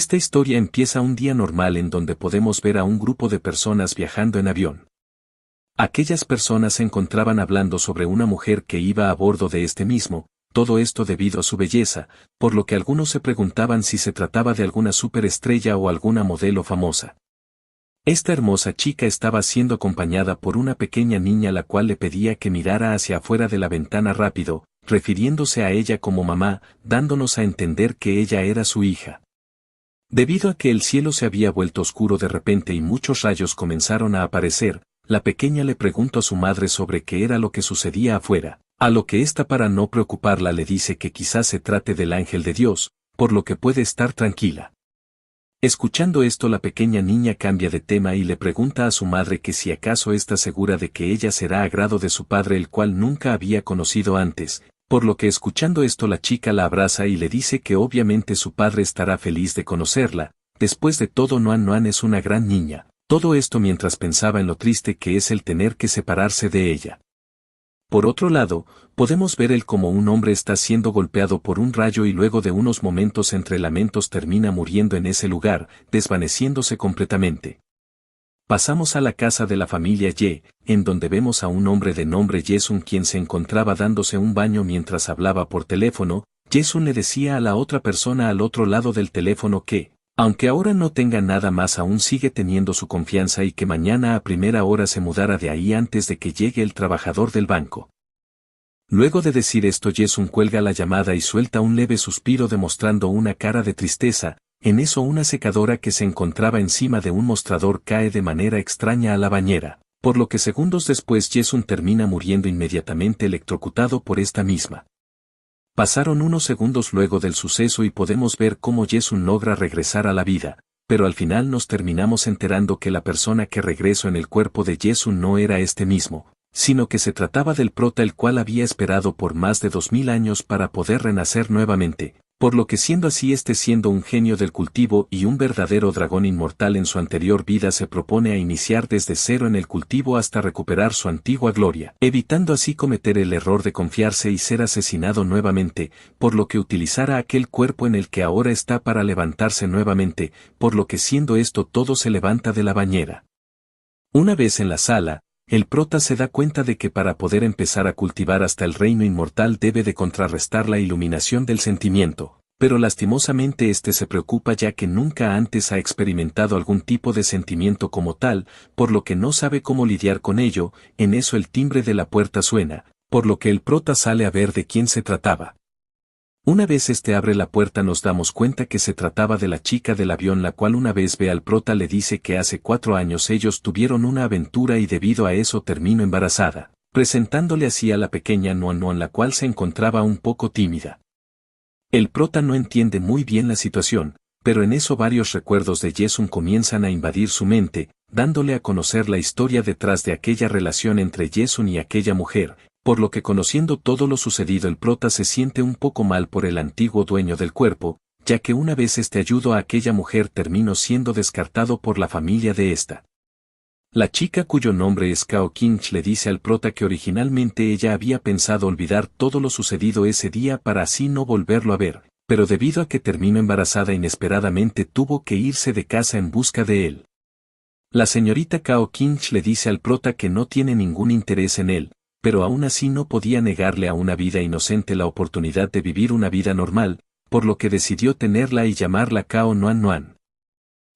Esta historia empieza un día normal en donde podemos ver a un grupo de personas viajando en avión. Aquellas personas se encontraban hablando sobre una mujer que iba a bordo de este mismo, todo esto debido a su belleza, por lo que algunos se preguntaban si se trataba de alguna superestrella o alguna modelo famosa. Esta hermosa chica estaba siendo acompañada por una pequeña niña la cual le pedía que mirara hacia afuera de la ventana rápido, refiriéndose a ella como mamá, dándonos a entender que ella era su hija. Debido a que el cielo se había vuelto oscuro de repente y muchos rayos comenzaron a aparecer, la pequeña le preguntó a su madre sobre qué era lo que sucedía afuera, a lo que ésta para no preocuparla le dice que quizás se trate del ángel de Dios, por lo que puede estar tranquila. Escuchando esto la pequeña niña cambia de tema y le pregunta a su madre que si acaso está segura de que ella será agrado de su padre el cual nunca había conocido antes, por lo que escuchando esto la chica la abraza y le dice que obviamente su padre estará feliz de conocerla, después de todo Noan Noan es una gran niña, todo esto mientras pensaba en lo triste que es el tener que separarse de ella. Por otro lado, podemos ver el cómo un hombre está siendo golpeado por un rayo y luego de unos momentos entre lamentos termina muriendo en ese lugar, desvaneciéndose completamente. Pasamos a la casa de la familia Ye, en donde vemos a un hombre de nombre Yesun quien se encontraba dándose un baño mientras hablaba por teléfono. Yesun le decía a la otra persona al otro lado del teléfono que, aunque ahora no tenga nada más aún sigue teniendo su confianza y que mañana a primera hora se mudara de ahí antes de que llegue el trabajador del banco. Luego de decir esto Yesun cuelga la llamada y suelta un leve suspiro demostrando una cara de tristeza. En eso una secadora que se encontraba encima de un mostrador cae de manera extraña a la bañera, por lo que segundos después Yesun termina muriendo inmediatamente electrocutado por esta misma. Pasaron unos segundos luego del suceso y podemos ver cómo Yesun logra regresar a la vida, pero al final nos terminamos enterando que la persona que regresó en el cuerpo de Yesun no era este mismo, sino que se trataba del prota el cual había esperado por más de 2000 años para poder renacer nuevamente. Por lo que siendo así siendo un genio del cultivo y un verdadero dragón inmortal en su anterior vida se propone a iniciar desde cero en el cultivo hasta recuperar su antigua gloria, evitando así cometer el error de confiarse y ser asesinado nuevamente, por lo que utilizará aquel cuerpo en el que ahora está para levantarse nuevamente, por lo que siendo esto todo se levanta de la bañera. Una vez en la sala, el prota se da cuenta de que para poder empezar a cultivar hasta el reino inmortal debe de contrarrestar la iluminación del sentimiento, pero lastimosamente se preocupa ya que nunca antes ha experimentado algún tipo de sentimiento como tal, por lo que no sabe cómo lidiar con ello. En eso el timbre de la puerta suena, por lo que el prota sale a ver de quién se trataba. Una vez abre la puerta nos damos cuenta que se trataba de la chica del avión la cual una vez ve al prota le dice que hace 4 años ellos tuvieron una aventura y debido a eso terminó embarazada, presentándole así a la pequeña Noan Noan la cual se encontraba un poco tímida. El prota no entiende muy bien la situación, pero en eso varios recuerdos de Yesun comienzan a invadir su mente, dándole a conocer la historia detrás de aquella relación entre Yesun y aquella mujer. Por lo que conociendo todo lo sucedido el prota se siente un poco mal por el antiguo dueño del cuerpo, ya que una vez ayudó a aquella mujer terminó siendo descartado por la familia de esta. La chica cuyo nombre es Kao King le dice al prota que originalmente ella había pensado olvidar todo lo sucedido ese día para así no volverlo a ver, pero debido a que terminó embarazada inesperadamente tuvo que irse de casa en busca de él. La señorita Kao King le dice al prota que no tiene ningún interés en él, pero aún así no podía negarle a una vida inocente la oportunidad de vivir una vida normal, por lo que decidió tenerla y llamarla Kao Noan Noan.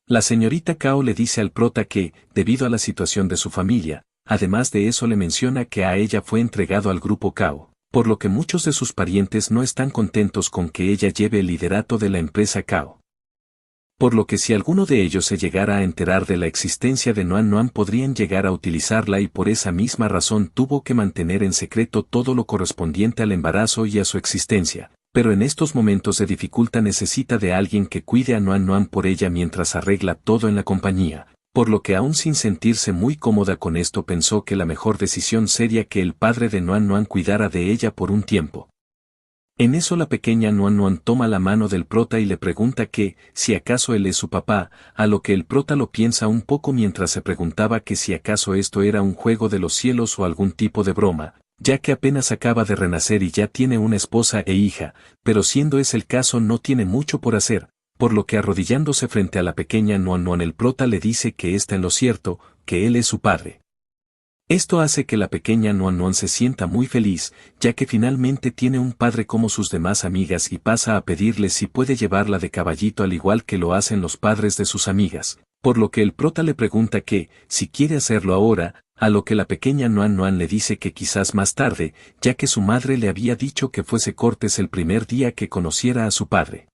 La señorita Kao le dice al prota que, debido a la situación de su familia, además de eso le menciona que a ella fue entregado al grupo Kao, por lo que muchos de sus parientes no están contentos con que ella lleve el liderato de la empresa Kao. Por lo que si alguno de ellos se llegara a enterar de la existencia de Noan Noan podrían llegar a utilizarla y por esa misma razón tuvo que mantener en secreto todo lo correspondiente al embarazo y a su existencia, pero en estos momentos de dificultad necesita de alguien que cuide a Noan Noan por ella mientras arregla todo en la compañía, por lo que aún sin sentirse muy cómoda con esto pensó que la mejor decisión sería que el padre de Noan Noan cuidara de ella por un tiempo. En eso la pequeña Noan Noan toma la mano del prota y le pregunta que, si acaso él es su papá, a lo que el prota lo piensa un poco mientras se preguntaba que si acaso esto era un juego de los cielos o algún tipo de broma, ya que apenas acaba de renacer y ya tiene una esposa e hija, pero siendo ese el caso no tiene mucho por hacer, por lo que arrodillándose frente a la pequeña Nuan Nuan el prota le dice que está en lo cierto, que él es su padre. Esto hace que la pequeña Nuan Nuan se sienta muy feliz, ya que finalmente tiene un padre como sus demás amigas y pasa a pedirle si puede llevarla de caballito al igual que lo hacen los padres de sus amigas, por lo que el prota le pregunta que, si quiere hacerlo ahora, a lo que la pequeña Nuan Nuan le dice que quizás más tarde, ya que su madre le había dicho que fuese cortes el primer día que conociera a su padre.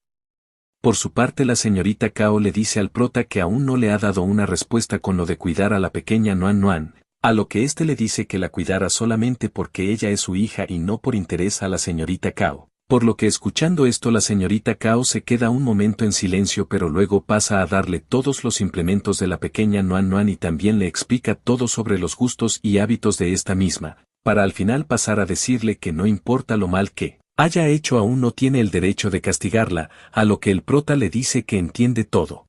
Por su parte la señorita Cao le dice al prota que aún no le ha dado una respuesta con lo de cuidar a la pequeña Nuan Nuan, a lo que éste le dice que la cuidara solamente porque ella es su hija y no por interés a la señorita Cao. Por lo que escuchando esto la señorita Cao se queda un momento en silencio pero luego pasa a darle todos los implementos de la pequeña Nuan Nuan y también le explica todo sobre los gustos y hábitos de esta misma, para al final pasar a decirle que no importa lo mal que haya hecho aún no tiene el derecho de castigarla, a lo que el prota le dice que entiende todo.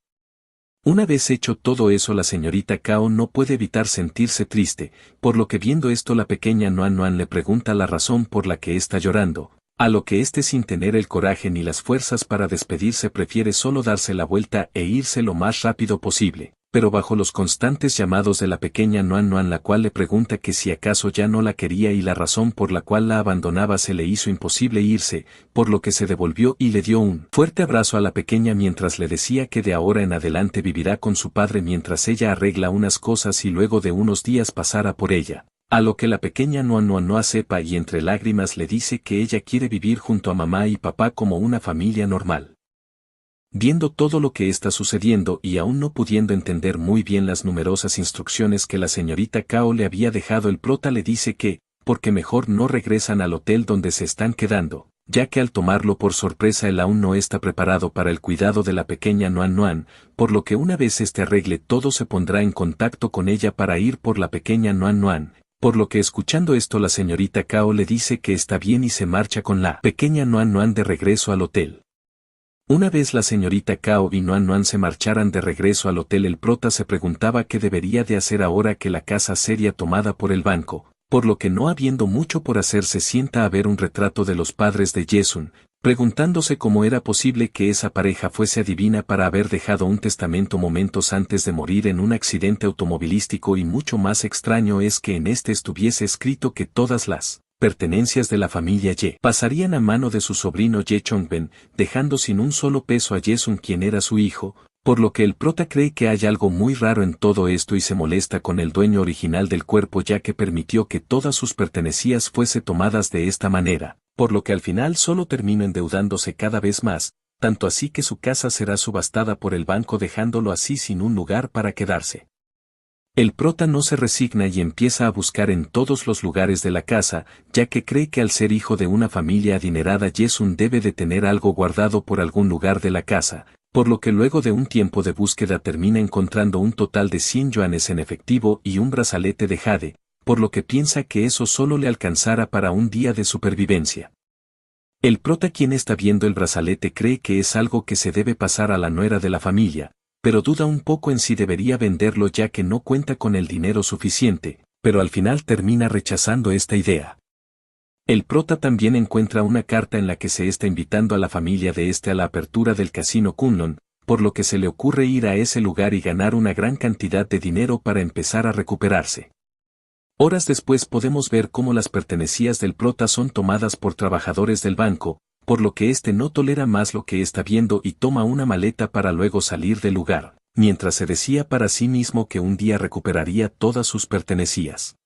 Una vez hecho todo eso la señorita Cao no puede evitar sentirse triste, por lo que viendo esto la pequeña Nuan Nuan le pregunta la razón por la que está llorando, a lo que éste sin tener el coraje ni las fuerzas para despedirse prefiere solo darse la vuelta e irse lo más rápido posible, pero bajo los constantes llamados de la pequeña Nuan Nuan la cual le pregunta que si acaso ya no la quería y la razón por la cual la abandonaba se le hizo imposible irse, por lo que se devolvió y le dio un fuerte abrazo a la pequeña mientras le decía que de ahora en adelante vivirá con su padre mientras ella arregla unas cosas y luego de unos días pasará por ella. A lo que la pequeña Nuan Nuan no acepta y entre lágrimas le dice que ella quiere vivir junto a mamá y papá como una familia normal. Viendo todo lo que está sucediendo y aún no pudiendo entender muy bien las numerosas instrucciones que la señorita Cao le había dejado el prota le dice que, porque mejor no regresan al hotel donde se están quedando, ya que al tomarlo por sorpresa él aún no está preparado para el cuidado de la pequeña Nuan Nuan, por lo que una vez este arregle todo se pondrá en contacto con ella para ir por la pequeña Nuan Nuan. Por lo que escuchando esto la señorita Cao le dice que está bien y se marcha con la pequeña Nuan Nuan de regreso al hotel. Una vez la señorita Cao y Nuan Nuan se marcharan de regreso al hotel el prota se preguntaba qué debería de hacer ahora que la casa sería tomada por el banco, por lo que no habiendo mucho por hacer se sienta a ver un retrato de los padres de Yesun, preguntándose cómo era posible que esa pareja fuese adivina para haber dejado un testamento momentos antes de morir en un accidente automovilístico y mucho más extraño es que en este estuviese escrito que todas las pertenencias de la familia Ye pasarían a mano de su sobrino Ye Chongben, dejando sin un solo peso a Yesun quien era su hijo, por lo que el prota cree que hay algo muy raro en todo esto y se molesta con el dueño original del cuerpo ya que permitió que todas sus pertenencias fuese tomadas de esta manera, por lo que al final solo termina endeudándose cada vez más, tanto así que su casa será subastada por el banco dejándolo así sin un lugar para quedarse. El prota no se resigna y empieza a buscar en todos los lugares de la casa, ya que cree que al ser hijo de una familia adinerada Yesun debe de tener algo guardado por algún lugar de la casa, por lo que luego de un tiempo de búsqueda termina encontrando un total de 100 yuanes en efectivo y un brazalete de jade, por lo que piensa que eso solo le alcanzará para un día de supervivencia. El prota quien está viendo el brazalete cree que es algo que se debe pasar a la nuera de la familia, pero duda un poco en si debería venderlo ya que no cuenta con el dinero suficiente, pero al final termina rechazando esta idea. El prota también encuentra una carta en la que se está invitando a la familia de este a la apertura del casino Kunlun, por lo que se le ocurre ir a ese lugar y ganar una gran cantidad de dinero para empezar a recuperarse. Horas después podemos ver cómo las pertenencias del prota son tomadas por trabajadores del banco, por lo que éste no tolera más lo que está viendo y toma una maleta para luego salir del lugar, mientras se decía para sí mismo que un día recuperaría todas sus pertenencias.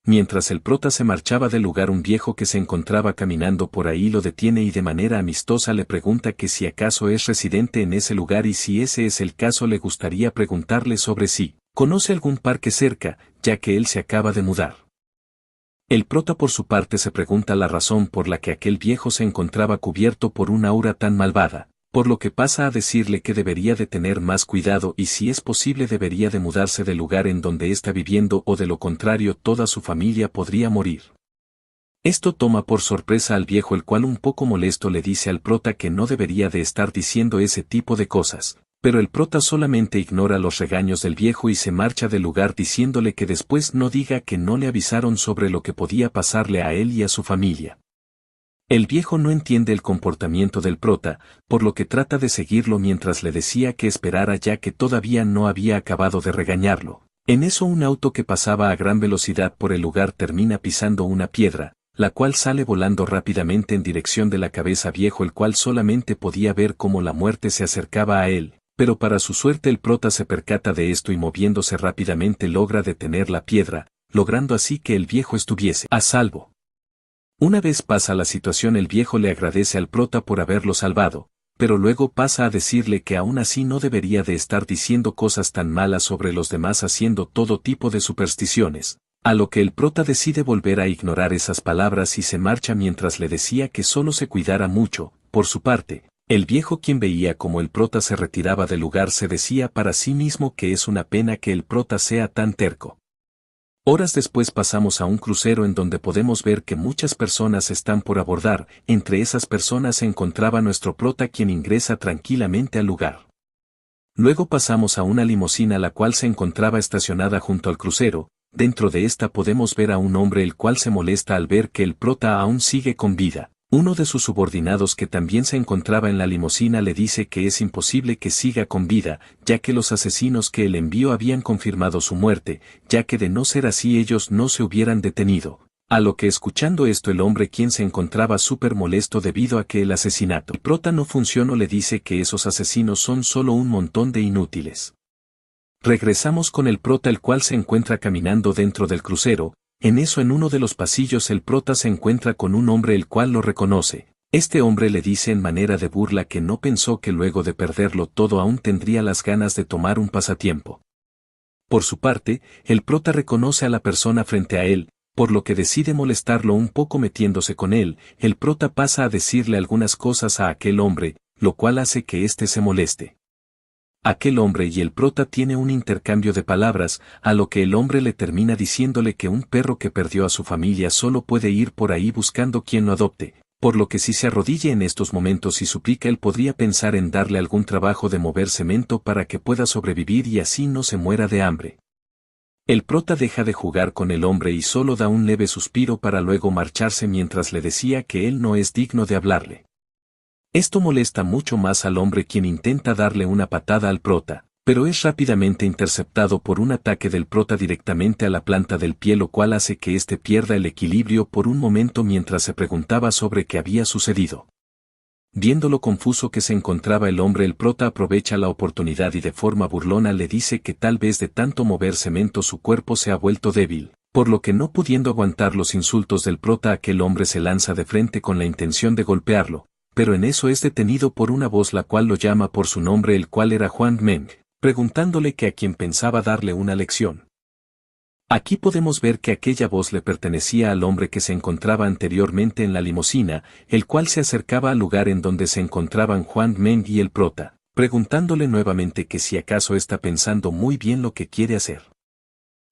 Mientras el prota se marchaba del lugar un viejo que se encontraba caminando por ahí lo detiene y de manera amistosa le pregunta que si acaso es residente en ese lugar y si ese es el caso le gustaría preguntarle sobre si conoce algún parque cerca, ya que él se acaba de mudar. El prota por su parte se pregunta la razón por la que aquel viejo se encontraba cubierto por una aura tan malvada, por lo que pasa a decirle que debería de tener más cuidado y si es posible debería de mudarse del lugar en donde está viviendo o de lo contrario toda su familia podría morir. Esto toma por sorpresa al viejo el cual un poco molesto le dice al prota que no debería de estar diciendo ese tipo de cosas. Pero el prota solamente ignora los regaños del viejo y se marcha del lugar diciéndole que después no diga que no le avisaron sobre lo que podía pasarle a él y a su familia. El viejo no entiende el comportamiento del prota, por lo que trata de seguirlo mientras le decía que esperara ya que todavía no había acabado de regañarlo. En eso un auto que pasaba a gran velocidad por el lugar termina pisando una piedra, la cual sale volando rápidamente en dirección de la cabeza viejo, el cual solamente podía ver cómo la muerte se acercaba a él, pero para su suerte el prota se percata de esto y moviéndose rápidamente logra detener la piedra, logrando así que el viejo estuviese a salvo. Una vez pasa la situación, el viejo le agradece al prota por haberlo salvado, pero luego pasa a decirle que aún así no debería de estar diciendo cosas tan malas sobre los demás haciendo todo tipo de supersticiones, a lo que el prota decide volver a ignorar esas palabras y se marcha mientras le decía que solo se cuidara mucho. Por su parte, el viejo, quien veía como el prota se retiraba del lugar, se decía para sí mismo que es una pena que el prota sea tan terco. Horas después pasamos a un crucero en donde podemos ver que muchas personas están por abordar. Entre esas personas se encontraba nuestro prota, quien ingresa tranquilamente al lugar. Luego pasamos a una limusina la cual se encontraba estacionada junto al crucero. Dentro de esta podemos ver a un hombre el cual se molesta al ver que el prota aún sigue con vida. Uno de sus subordinados, que también se encontraba en la limusina, le dice que es imposible que siga con vida, ya que los asesinos que él envió habían confirmado su muerte, ya que de no ser así ellos no se hubieran detenido. A lo que, escuchando esto, el hombre, quien se encontraba súper molesto debido a que el asesinato del prota no funcionó, le dice que esos asesinos son solo un montón de inútiles. Regresamos con el prota, el cual se encuentra caminando dentro del crucero. En eso, en uno de los pasillos, el prota se encuentra con un hombre el cual lo reconoce. Este hombre le dice en manera de burla que no pensó que luego de perderlo todo aún tendría las ganas de tomar un pasatiempo. Por su parte, el prota reconoce a la persona frente a él, por lo que decide molestarlo un poco metiéndose con él. El prota pasa a decirle algunas cosas a aquel hombre, lo cual hace que éste se moleste. Aquel hombre y el prota tiene un intercambio de palabras, a lo que el hombre le termina diciéndole que un perro que perdió a su familia solo puede ir por ahí buscando quien lo adopte, por lo que si se arrodilla en estos momentos y suplica, él podría pensar en darle algún trabajo de mover cemento para que pueda sobrevivir y así no se muera de hambre. El prota deja de jugar con el hombre y solo da un leve suspiro para luego marcharse mientras le decía que él no es digno de hablarle. Esto molesta mucho más al hombre, quien intenta darle una patada al prota, pero es rápidamente interceptado por un ataque del prota directamente a la planta del pie, lo cual hace que éste pierda el equilibrio por un momento mientras se preguntaba sobre qué había sucedido. Viendo lo confuso que se encontraba el hombre, el prota aprovecha la oportunidad y de forma burlona le dice que tal vez de tanto mover cemento su cuerpo se ha vuelto débil, por lo que, no pudiendo aguantar los insultos del prota, aquel hombre se lanza de frente con la intención de golpearlo. Pero en eso es detenido por una voz la cual lo llama por su nombre, el cual era Huang Meng, preguntándole que a quién pensaba darle una lección. Aquí podemos ver que aquella voz le pertenecía al hombre que se encontraba anteriormente en la limusina, el cual se acercaba al lugar en donde se encontraban Huang Meng y el prota, preguntándole nuevamente que si acaso está pensando muy bien lo que quiere hacer.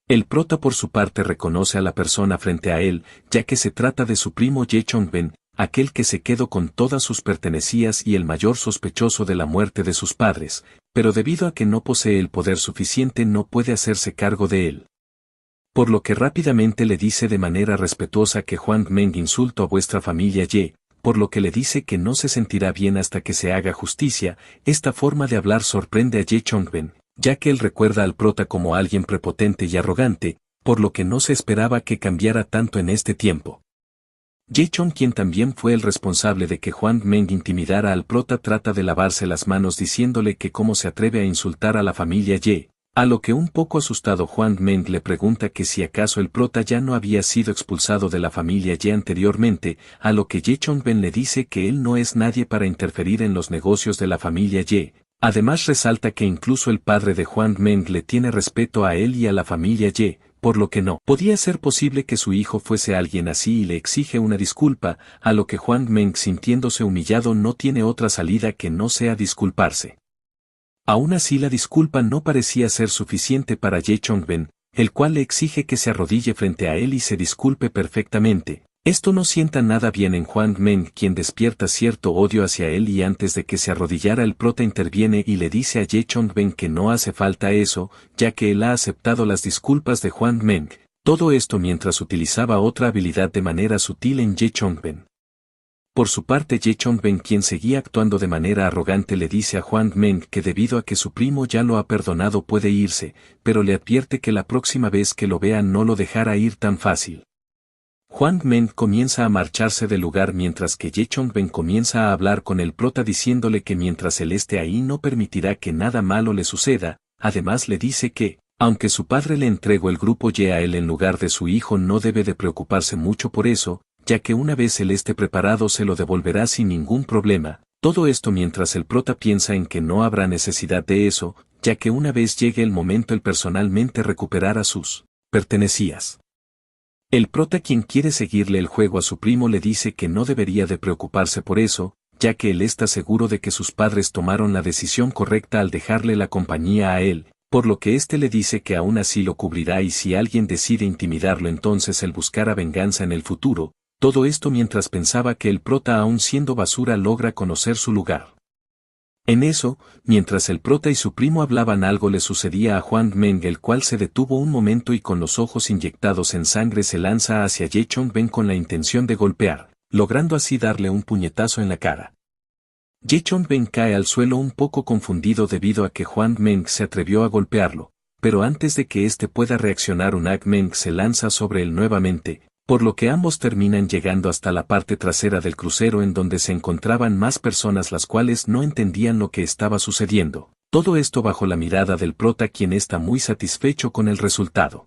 El prota por su parte reconoce a la persona frente a él, ya que se trata de su primo Ye Chongben, aquel que se quedó con todas sus pertenencias y el mayor sospechoso de la muerte de sus padres, pero debido a que no posee el poder suficiente no puede hacerse cargo de él. Por lo que rápidamente le dice de manera respetuosa que Huang Meng insultó a vuestra familia Ye, por lo que le dice que no se sentirá bien hasta que se haga justicia. Esta forma de hablar sorprende a Ye Chongben, ya que él recuerda al prota como alguien prepotente y arrogante, por lo que no se esperaba que cambiara tanto en este tiempo. Ye Chong, quien también fue el responsable de que Huang Meng intimidara al prota, trata de lavarse las manos diciéndole que cómo se atreve a insultar a la familia Ye, a lo que un poco asustado Huang Meng le pregunta que si acaso el prota ya no había sido expulsado de la familia Ye anteriormente, a lo que Ye Chongben le dice que él no es nadie para interferir en los negocios de la familia Ye. Además resalta que incluso el padre de Huang Meng le tiene respeto a él y a la familia Ye, por lo que no podía ser posible que su hijo fuese alguien así y le exige una disculpa, a lo que Huang Meng, sintiéndose humillado, no tiene otra salida que no sea disculparse. Aún así, la disculpa no parecía ser suficiente para Ye Chongben, el cual le exige que se arrodille frente a él y se disculpe perfectamente. Esto no sienta nada bien en Huang Meng, quien despierta cierto odio hacia él, y antes de que se arrodillara el prota interviene y le dice a Ye Chongben que no hace falta eso, ya que él ha aceptado las disculpas de Huang Meng. Todo esto mientras utilizaba otra habilidad de manera sutil en Ye Chongben. Por su parte Ye Chong-ben, quien seguía actuando de manera arrogante, le dice a Huang Meng que debido a que su primo ya lo ha perdonado puede irse, pero le advierte que la próxima vez que lo vea no lo dejará ir tan fácil. Huang Meng comienza a marcharse del lugar mientras que Ye Chong-ben comienza a hablar con el prota diciéndole que mientras él esté ahí no permitirá que nada malo le suceda. Además le dice que, aunque su padre le entregó el grupo Y a él en lugar de su hijo, no debe de preocuparse mucho por eso, ya que una vez él esté preparado se lo devolverá sin ningún problema. Todo esto mientras el prota piensa en que no habrá necesidad de eso, ya que una vez llegue el momento él personalmente recuperará sus pertenencias. El prota, quien quiere seguirle el juego a su primo, le dice que no debería de preocuparse por eso, ya que él está seguro de que sus padres tomaron la decisión correcta al dejarle la compañía a él, por lo que éste le dice que aún así lo cubrirá y si alguien decide intimidarlo entonces él buscará venganza en el futuro. Todo esto mientras pensaba que el prota, aún siendo basura, logra conocer su lugar. En eso, mientras el prota y su primo hablaban, algo le sucedía a Huang Meng, el cual se detuvo un momento y con los ojos inyectados en sangre se lanza hacia Ye Chong-ben con la intención de golpear, logrando así darle un puñetazo en la cara. Ye Chong-ben cae al suelo un poco confundido debido a que Huang Meng se atrevió a golpearlo, pero antes de que éste pueda reaccionar, Huang Meng se lanza sobre él nuevamente, por lo que ambos terminan llegando hasta la parte trasera del crucero en donde se encontraban más personas las cuales no entendían lo que estaba sucediendo. Todo esto bajo la mirada del prota, quien está muy satisfecho con el resultado.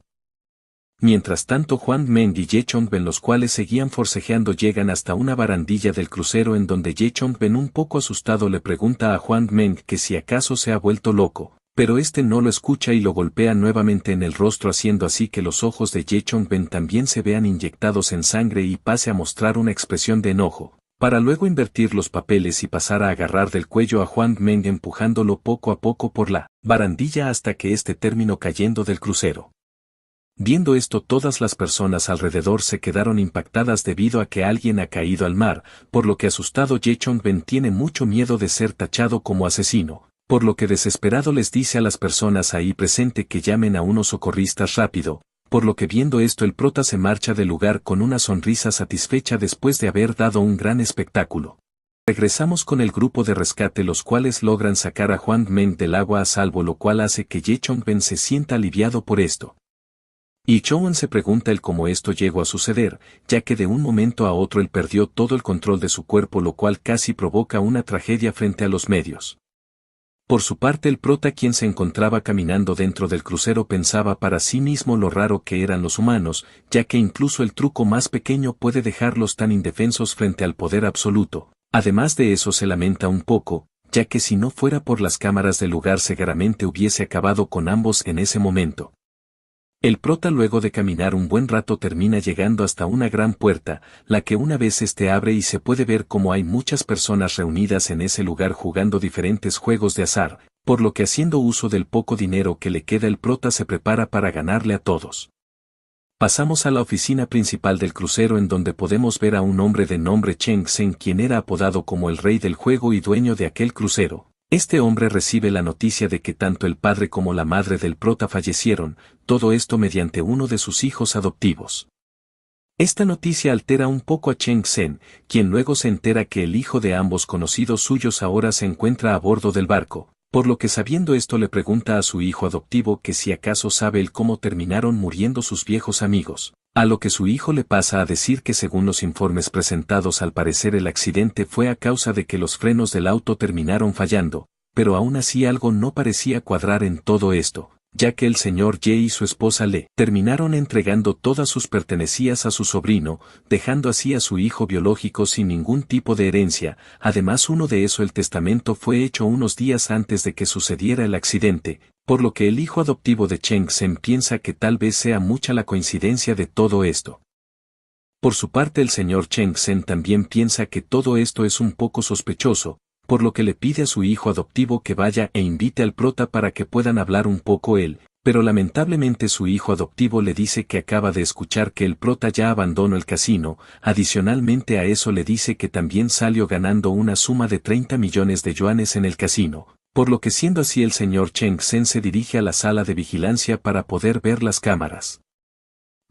Mientras tanto Huang Meng y Ye Chong-ben, los cuales seguían forcejeando, llegan hasta una barandilla del crucero en donde Ye Chong-ben, un poco asustado, le pregunta a Huang Meng que si acaso se ha vuelto loco. Pero este no lo escucha y lo golpea nuevamente en el rostro, haciendo así que los ojos de Ye Chong-ben también se vean inyectados en sangre y pase a mostrar una expresión de enojo, para luego invertir los papeles y pasar a agarrar del cuello a Huang Meng, empujándolo poco a poco por la barandilla hasta que éste terminó cayendo del crucero. Viendo esto, todas las personas alrededor se quedaron impactadas debido a que alguien ha caído al mar, por lo que asustado Ye Chong-ben tiene mucho miedo de ser tachado como asesino. Por lo que desesperado les dice a las personas ahí presente que llamen a unos socorristas rápido, por lo que viendo esto el prota se marcha del lugar con una sonrisa satisfecha después de haber dado un gran espectáculo. Regresamos con el grupo de rescate, los cuales logran sacar a Huang Meng del agua a salvo, lo cual hace que Ye Chong-ben se sienta aliviado por esto. Y Chong-ben se pregunta el cómo esto llegó a suceder, ya que de un momento a otro él perdió todo el control de su cuerpo, lo cual casi provoca una tragedia frente a los medios. Por su parte el prota, quien se encontraba caminando dentro del crucero, pensaba para sí mismo lo raro que eran los humanos, ya que incluso el truco más pequeño puede dejarlos tan indefensos frente al poder absoluto. Además de eso se lamenta un poco, ya que si no fuera por las cámaras del lugar seguramente hubiese acabado con ambos en ese momento. El prota, luego de caminar un buen rato, termina llegando hasta una gran puerta, la que una vez abre y se puede ver como hay muchas personas reunidas en ese lugar jugando diferentes juegos de azar, por lo que haciendo uso del poco dinero que le queda el prota se prepara para ganarle a todos. Pasamos a la oficina principal del crucero en donde podemos ver a un hombre de nombre Cheng Sen, quien era apodado como el rey del juego y dueño de aquel crucero. Este hombre recibe la noticia de que tanto el padre como la madre del prota fallecieron, todo esto mediante uno de sus hijos adoptivos. Esta noticia altera un poco a Cheng Sen, quien luego se entera que el hijo de ambos conocidos suyos ahora se encuentra a bordo del barco, por lo que sabiendo esto le pregunta a su hijo adoptivo que si acaso sabe él cómo terminaron muriendo sus viejos amigos. A lo que su hijo le pasa a decir que según los informes presentados al parecer el accidente fue a causa de que los frenos del auto terminaron fallando, pero aún así algo no parecía cuadrar en todo esto, ya que el señor Ye y su esposa le terminaron entregando todas sus pertenencias a su sobrino, dejando así a su hijo biológico sin ningún tipo de herencia. Además uno de eso, el testamento fue hecho unos días antes de que sucediera el accidente, por lo que el hijo adoptivo de Cheng Sen piensa que tal vez sea mucha la coincidencia de todo esto. Por su parte el señor Cheng Sen también piensa que todo esto es un poco sospechoso, por lo que le pide a su hijo adoptivo que vaya e invite al prota para que puedan hablar un poco él, pero lamentablemente su hijo adoptivo le dice que acaba de escuchar que el prota ya abandonó el casino. Adicionalmente a eso le dice que también salió ganando una suma de 30 millones de yuanes en el casino, por lo que siendo así el señor Cheng Sen se dirige a la sala de vigilancia para poder ver las cámaras.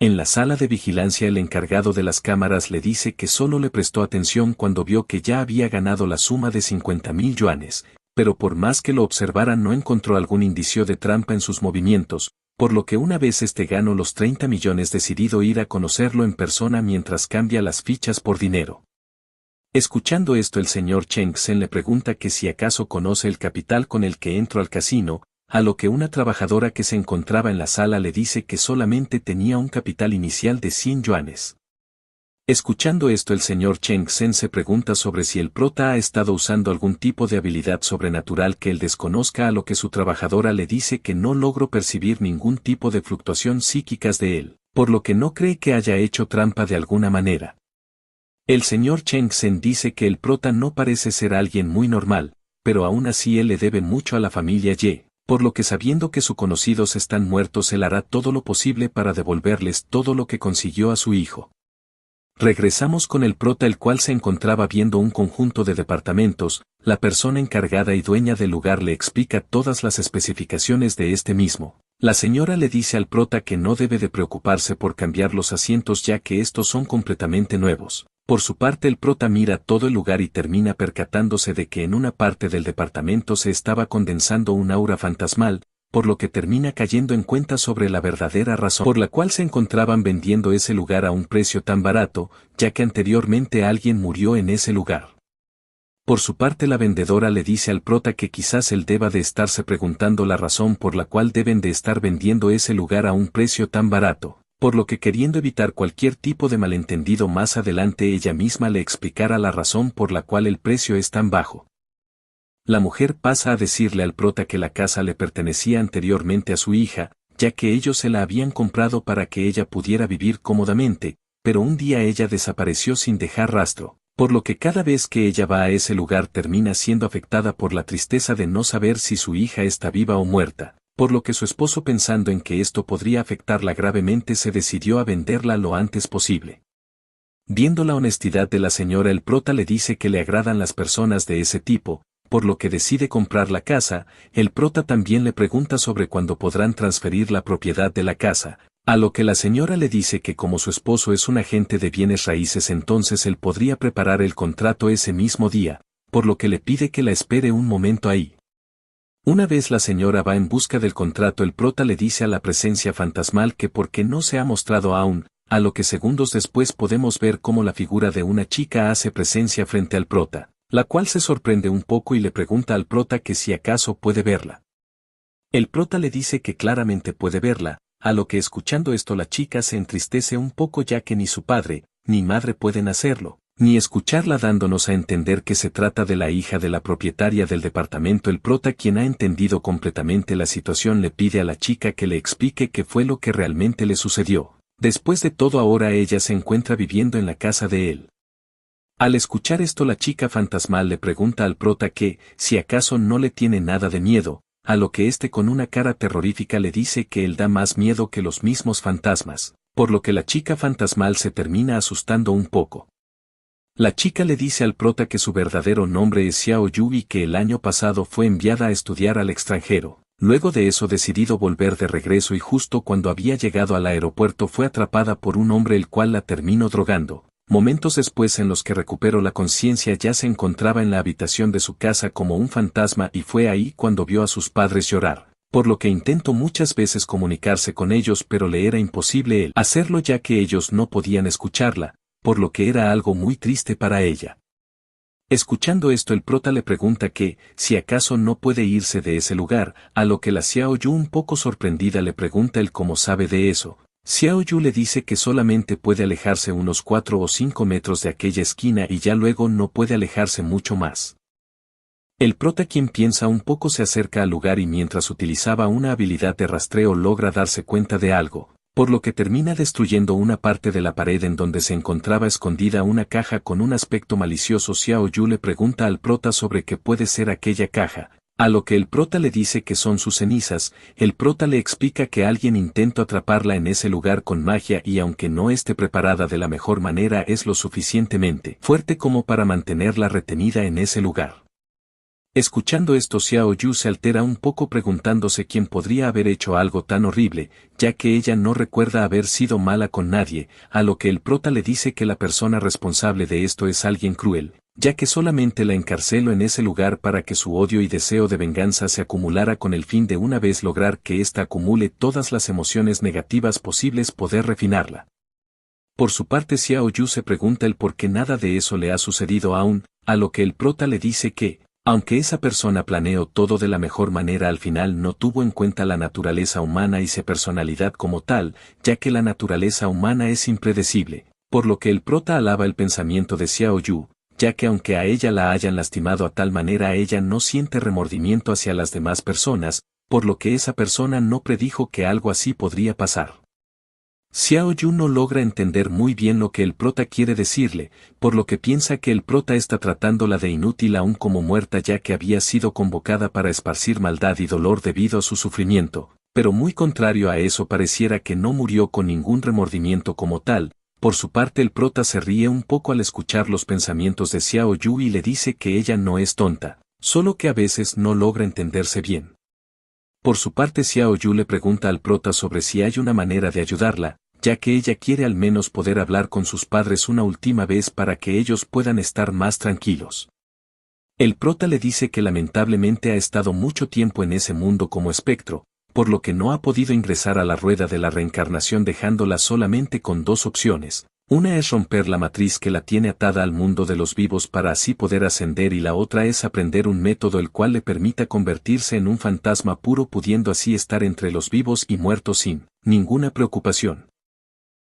En la sala de vigilancia el encargado de las cámaras le dice que solo le prestó atención cuando vio que ya había ganado la suma de 50.000 yuanes, pero por más que lo observara no encontró algún indicio de trampa en sus movimientos, por lo que una vez ganó los 30 millones decidido ir a conocerlo en persona mientras cambia las fichas por dinero. Escuchando esto el señor Cheng Sen le pregunta que si acaso conoce el capital con el que entró al casino, a lo que una trabajadora que se encontraba en la sala le dice que solamente tenía un capital inicial de 100 yuanes. Escuchando esto el señor Cheng Sen se pregunta sobre si el prota ha estado usando algún tipo de habilidad sobrenatural que él desconozca, a lo que su trabajadora le dice que no logró percibir ningún tipo de fluctuación psíquicas de él, por lo que no cree que haya hecho trampa de alguna manera. El señor Cheng Sen dice que el prota no parece ser alguien muy normal, pero aún así él le debe mucho a la familia Ye, por lo que sabiendo que sus conocidos están muertos él hará todo lo posible para devolverles todo lo que consiguió a su hijo. Regresamos con el prota, el cual se encontraba viendo un conjunto de departamentos. La persona encargada y dueña del lugar le explica todas las especificaciones de este mismo. La señora le dice al prota que no debe de preocuparse por cambiar los asientos ya que estos son completamente nuevos. Por su parte el prota mira todo el lugar y termina percatándose de que en una parte del departamento se estaba condensando un aura fantasmal, por lo que termina cayendo en cuenta sobre la verdadera razón por la cual se encontraban vendiendo ese lugar a un precio tan barato, ya que anteriormente alguien murió en ese lugar. Por su parte la vendedora le dice al prota que quizás él deba de estarse preguntando la razón por la cual deben de estar vendiendo ese lugar a un precio tan barato, por lo que queriendo evitar cualquier tipo de malentendido más adelante ella misma le explicará la razón por la cual el precio es tan bajo. La mujer pasa a decirle al prota que la casa le pertenecía anteriormente a su hija, ya que ellos se la habían comprado para que ella pudiera vivir cómodamente, pero un día ella desapareció sin dejar rastro, por lo que cada vez que ella va a ese lugar termina siendo afectada por la tristeza de no saber si su hija está viva o muerta, por lo que su esposo, pensando en que esto podría afectarla gravemente, se decidió a venderla lo antes posible. Viendo la honestidad de la señora, el prota le dice que le agradan las personas de ese tipo, por lo que decide comprar la casa. El prota también le pregunta sobre cuándo podrán transferir la propiedad de la casa, a lo que la señora le dice que como su esposo es un agente de bienes raíces entonces él podría preparar el contrato ese mismo día, por lo que le pide que la espere un momento ahí. Una vez la señora va en busca del contrato, el prota le dice a la presencia fantasmal que porque no se ha mostrado aún, a lo que segundos después podemos ver cómo la figura de una chica hace presencia frente al prota, la cual se sorprende un poco y le pregunta al prota que si acaso puede verla. El prota le dice que claramente puede verla, a lo que escuchando esto la chica se entristece un poco ya que ni su padre, ni madre pueden hacerlo, ni escucharla, dándonos a entender que se trata de la hija de la propietaria del departamento. El prota, quien ha entendido completamente la situación, le pide a la chica que le explique qué fue lo que realmente le sucedió. Después de todo ahora ella se encuentra viviendo en la casa de él. Al escuchar esto la chica fantasmal le pregunta al prota que, si acaso no le tiene nada de miedo, a lo que con una cara terrorífica le dice que él da más miedo que los mismos fantasmas, por lo que la chica fantasmal se termina asustando un poco. La chica le dice al prota que su verdadero nombre es Xiao Yu y que el año pasado fue enviada a estudiar al extranjero. Luego de eso decidido volver de regreso y justo cuando había llegado al aeropuerto fue atrapada por un hombre el cual la terminó drogando. Momentos después en los que recuperó la conciencia ya se encontraba en la habitación de su casa como un fantasma y fue ahí cuando vio a sus padres llorar, por lo que intentó muchas veces comunicarse con ellos pero le era imposible el hacerlo ya que ellos no podían escucharla, por lo que era algo muy triste para ella. Escuchando esto el prota le pregunta que, si acaso no puede irse de ese lugar, a lo que la Xiao Yu un poco sorprendida le pregunta el cómo sabe de eso. Xiao Yu le dice que solamente puede alejarse unos 4 o 5 metros de aquella esquina y ya luego no puede alejarse mucho más. El prota, quien piensa un poco, se acerca al lugar y mientras utilizaba una habilidad de rastreo logra darse cuenta de algo, por lo que termina destruyendo una parte de la pared en donde se encontraba escondida una caja con un aspecto malicioso. Xiao Yu le pregunta al prota sobre qué puede ser aquella caja, a lo que el prota le dice que son sus cenizas. El prota le explica que alguien intentó atraparla en ese lugar con magia y aunque no esté preparada de la mejor manera es lo suficientemente fuerte como para mantenerla retenida en ese lugar. Escuchando esto, Xiao Yu se altera un poco preguntándose quién podría haber hecho algo tan horrible, ya que ella no recuerda haber sido mala con nadie, a lo que el prota le dice que la persona responsable de esto es alguien cruel, ya que solamente la encarceló en ese lugar para que su odio y deseo de venganza se acumulara con el fin de una vez lograr que ésta acumule todas las emociones negativas posibles poder refinarla. Por su parte, Xiao Yu se pregunta el por qué nada de eso le ha sucedido aún, a lo que el prota le dice que, aunque esa persona planeó todo de la mejor manera, al final no tuvo en cuenta la naturaleza humana y su personalidad como tal, ya que la naturaleza humana es impredecible, por lo que el prota alaba el pensamiento de Xiao Yu, ya que aunque a ella la hayan lastimado a tal manera, ella no siente remordimiento hacia las demás personas, por lo que esa persona no predijo que algo así podría pasar. Xiao Yu no logra entender muy bien lo que el prota quiere decirle, por lo que piensa que el prota está tratándola de inútil aún como muerta, ya que había sido convocada para esparcir maldad y dolor debido a su sufrimiento, pero muy contrario a eso pareciera que no murió con ningún remordimiento como tal. Por su parte, el prota se ríe un poco al escuchar los pensamientos de Xiao Yu y le dice que ella no es tonta, solo que a veces no logra entenderse bien. Por su parte, Xiao Yu le pregunta al prota sobre si hay una manera de ayudarla, ya que ella quiere al menos poder hablar con sus padres una última vez para que ellos puedan estar más tranquilos. El prota le dice que lamentablemente ha estado mucho tiempo en ese mundo como espectro, por lo que no ha podido ingresar a la rueda de la reencarnación, dejándola solamente con dos opciones. Una es romper la matriz que la tiene atada al mundo de los vivos para así poder ascender, y la otra es aprender un método el cual le permita convertirse en un fantasma puro, pudiendo así estar entre los vivos y muertos sin ninguna preocupación.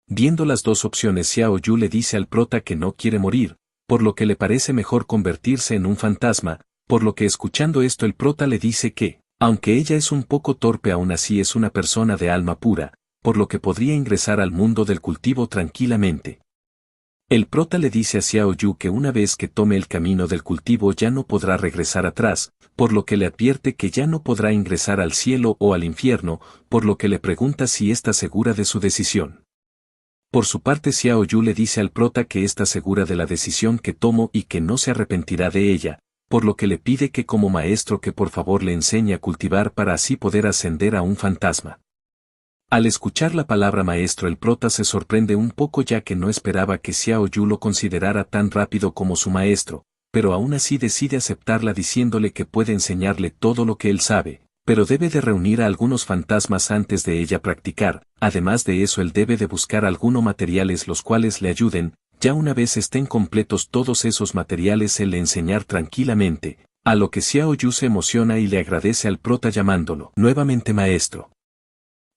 Viendo las dos opciones, Xiao Yu le dice al prota que no quiere morir, por lo que le parece mejor convertirse en un fantasma, por lo que escuchando esto el prota le dice que, aunque ella es un poco torpe, aún así es una persona de alma pura, por lo que podría ingresar al mundo del cultivo tranquilamente. El prota le dice a Xiao Yu que una vez que tome el camino del cultivo ya no podrá regresar atrás, por lo que le advierte que ya no podrá ingresar al cielo o al infierno, por lo que le pregunta si está segura de su decisión. Por su parte, Xiao Yu le dice al prota que está segura de la decisión que tomó y que no se arrepentirá de ella, por lo que le pide que como maestro que por favor le enseñe a cultivar para así poder ascender a un fantasma. Al escuchar la palabra maestro, el prota se sorprende un poco, ya que no esperaba que Xiao Yu lo considerara tan rápido como su maestro, pero aún así decide aceptarla diciéndole que puede enseñarle todo lo que él sabe, pero debe de reunir a algunos fantasmas antes de ella practicar. Además de eso, él debe de buscar algunos materiales los cuales le ayuden. Ya una vez estén completos todos esos materiales, él le enseñar tranquilamente, a lo que Xiao Yu se emociona y le agradece al prota llamándolo nuevamente maestro.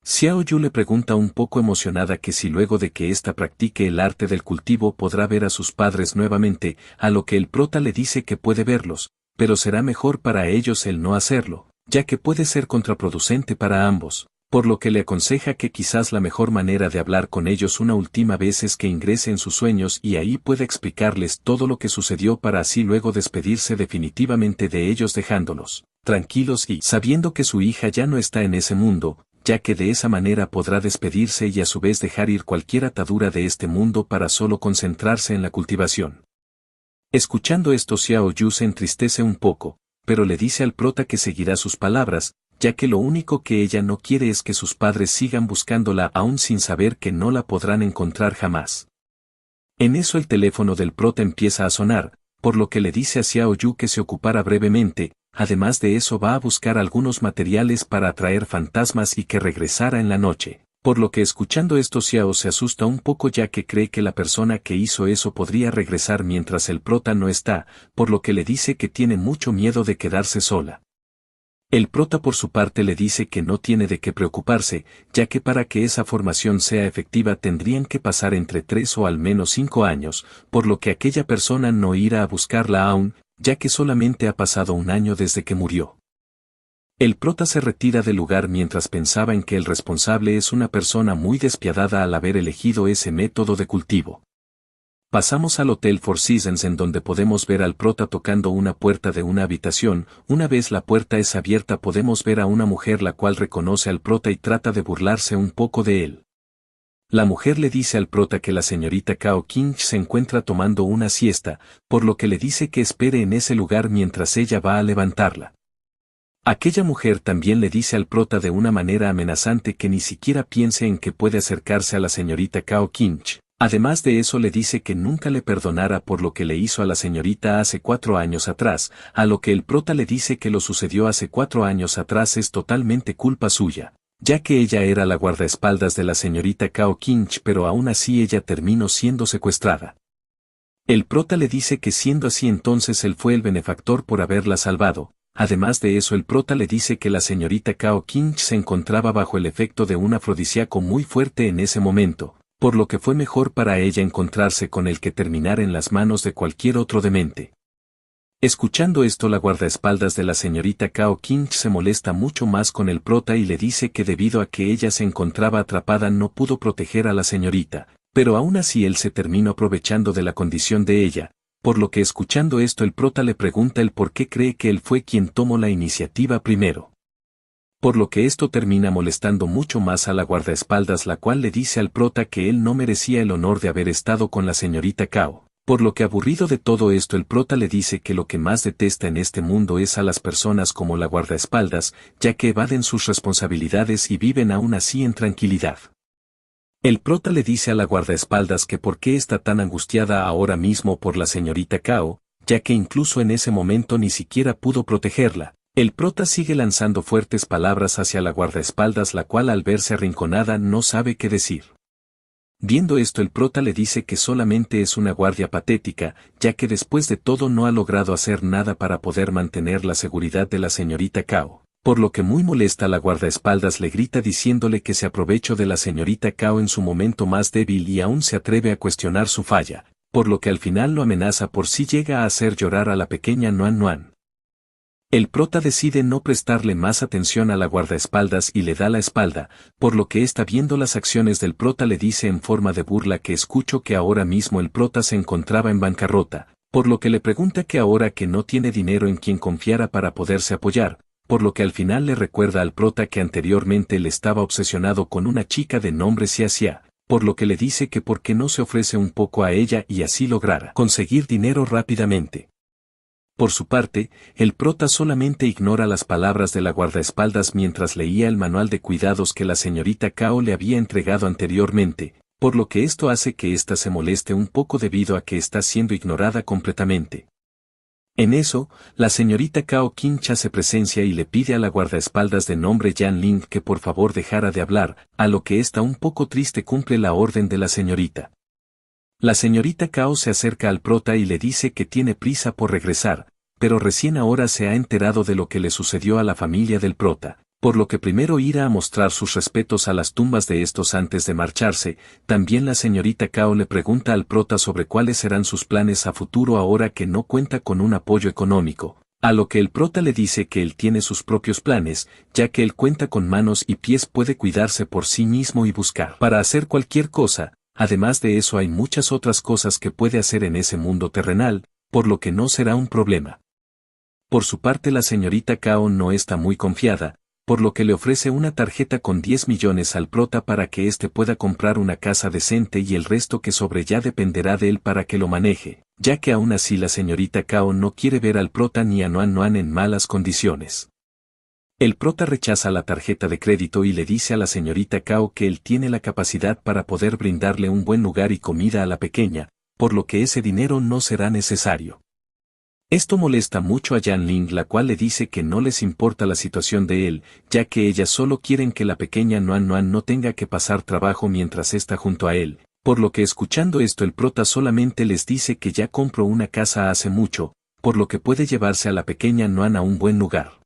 Xiao Yu le pregunta un poco emocionada que si luego de que ésta practique el arte del cultivo podrá ver a sus padres nuevamente, a lo que el prota le dice que puede verlos, pero será mejor para ellos el no hacerlo, ya que puede ser contraproducente para ambos, por lo que le aconseja que quizás la mejor manera de hablar con ellos una última vez es que ingrese en sus sueños y ahí pueda explicarles todo lo que sucedió para así luego despedirse definitivamente de ellos, dejándolos tranquilos y sabiendo que su hija ya no está en ese mundo, ya que de esa manera podrá despedirse y a su vez dejar ir cualquier atadura de este mundo para solo concentrarse en la cultivación. Escuchando esto, Xiao Yu se entristece un poco, pero le dice al prota que seguirá sus palabras, ya que lo único que ella no quiere es que sus padres sigan buscándola aún sin saber que no la podrán encontrar jamás. En eso el teléfono del prota empieza a sonar, por lo que le dice a Xiao Yu que se ocupara brevemente. Además de eso va a buscar algunos materiales para atraer fantasmas y que regresara en la noche, por lo que escuchando esto Xiao se asusta un poco, ya que cree que la persona que hizo eso podría regresar mientras el prota no está, por lo que le dice que tiene mucho miedo de quedarse sola. El prota por su parte le dice que no tiene de qué preocuparse, ya que para que esa formación sea efectiva tendrían que pasar entre 3 o al menos 5 años, por lo que aquella persona no irá a buscarla aún, ya que solamente ha pasado 1 año desde que murió. El prota se retira del lugar mientras pensaba en que el responsable es una persona muy despiadada al haber elegido ese método de cultivo. Pasamos al Hotel Four Seasons, en donde podemos ver al prota tocando una puerta de una habitación. Una vez la puerta es abierta podemos ver a una mujer la cual reconoce al prota y trata de burlarse un poco de él. La mujer le dice al prota que la señorita Cao Qing se encuentra tomando una siesta, por lo que le dice que espere en ese lugar mientras ella va a levantarla. Aquella mujer también le dice al prota de una manera amenazante que ni siquiera piense en que puede acercarse a la señorita Cao Qing. Además de eso le dice que nunca le perdonara por lo que le hizo a la señorita hace 4 años atrás, a lo que el prota le dice que lo sucedió hace 4 años atrás es totalmente culpa suya, ya que ella era la guardaespaldas de la señorita Cao Qing, pero aún así ella terminó siendo secuestrada. El prota le dice que siendo así entonces él fue el benefactor por haberla salvado. Además de eso el prota le dice que la señorita Cao Qing se encontraba bajo el efecto de un afrodisíaco muy fuerte en ese momento, por lo que fue mejor para ella encontrarse con el que terminar en las manos de cualquier otro demente. Escuchando esto la guardaespaldas de la señorita Cao Qing se molesta mucho más con el prota y le dice que debido a que ella se encontraba atrapada no pudo proteger a la señorita, pero aún así él se terminó aprovechando de la condición de ella, por lo que escuchando esto el prota le pregunta el por qué cree que él fue quien tomó la iniciativa primero. Por lo que esto termina molestando mucho más a la guardaespaldas, la cual le dice al prota que él no merecía el honor de haber estado con la señorita Cao. Por lo que aburrido de todo esto el prota le dice que lo que más detesta en este mundo es a las personas como la guardaespaldas, ya que evaden sus responsabilidades y viven aún así en tranquilidad. El prota le dice a la guardaespaldas que por qué está tan angustiada ahora mismo por la señorita Cao, ya que incluso en ese momento ni siquiera pudo protegerla. El prota sigue lanzando fuertes palabras hacia la guardaespaldas, la cual al verse arrinconada no sabe qué decir. Viendo esto el prota le dice que solamente es una guardia patética, ya que después de todo no ha logrado hacer nada para poder mantener la seguridad de la señorita Cao. Por lo que muy molesta la guardaespaldas le grita diciéndole que se aprovechó de la señorita Cao en su momento más débil y aún se atreve a cuestionar su falla, por lo que al final lo amenaza por si llega a hacer llorar a la pequeña Nuan Nuan. El prota decide no prestarle más atención a la guardaespaldas y le da la espalda, por lo que está viendo las acciones del prota le dice en forma de burla que escuchó que ahora mismo el prota se encontraba en bancarrota, por lo que le pregunta que ahora que no tiene dinero en quien confiara para poderse apoyar, por lo que al final le recuerda al prota que anteriormente él estaba obsesionado con una chica de nombre Xia Xia, por lo que le dice que por qué no se ofrece un poco a ella y así lograra conseguir dinero rápidamente. Por su parte, el prota solamente ignora las palabras de la guardaespaldas mientras leía el manual de cuidados que la señorita Cao le había entregado anteriormente, por lo que esto hace que ésta se moleste un poco debido a que está siendo ignorada completamente. En eso, la señorita Cao Qing hace presencia y le pide a la guardaespaldas de nombre Yan Ling que por favor dejara de hablar, a lo que ésta un poco triste cumple la orden de la señorita. La señorita Cao se acerca al prota y le dice que tiene prisa por regresar, pero recién ahora se ha enterado de lo que le sucedió a la familia del prota, por lo que primero irá a mostrar sus respetos a las tumbas de estos antes de marcharse. También la señorita Cao le pregunta al prota sobre cuáles serán sus planes a futuro ahora que no cuenta con un apoyo económico, a lo que el prota le dice que él tiene sus propios planes, ya que él cuenta con manos y pies, puede cuidarse por sí mismo y buscar para hacer cualquier cosa. Además de eso hay muchas otras cosas que puede hacer en ese mundo terrenal, por lo que no será un problema. Por su parte la señorita Cao no está muy confiada, por lo que le ofrece una tarjeta con 10 millones al prota para que éste pueda comprar una casa decente y el resto que sobre ya dependerá de él para que lo maneje, ya que aún así la señorita Cao no quiere ver al prota ni a Nuan Nuan en malas condiciones. El prota rechaza la tarjeta de crédito y le dice a la señorita Cao que él tiene la capacidad para poder brindarle un buen lugar y comida a la pequeña, por lo que ese dinero no será necesario. Esto molesta mucho a Yan Ling, la cual le dice que no les importa la situación de él, ya que ellas solo quieren que la pequeña Nuan Nuan no tenga que pasar trabajo mientras está junto a él, por lo que escuchando esto el prota solamente les dice que ya compró una casa hace mucho, por lo que puede llevarse a la pequeña Nuan a un buen lugar.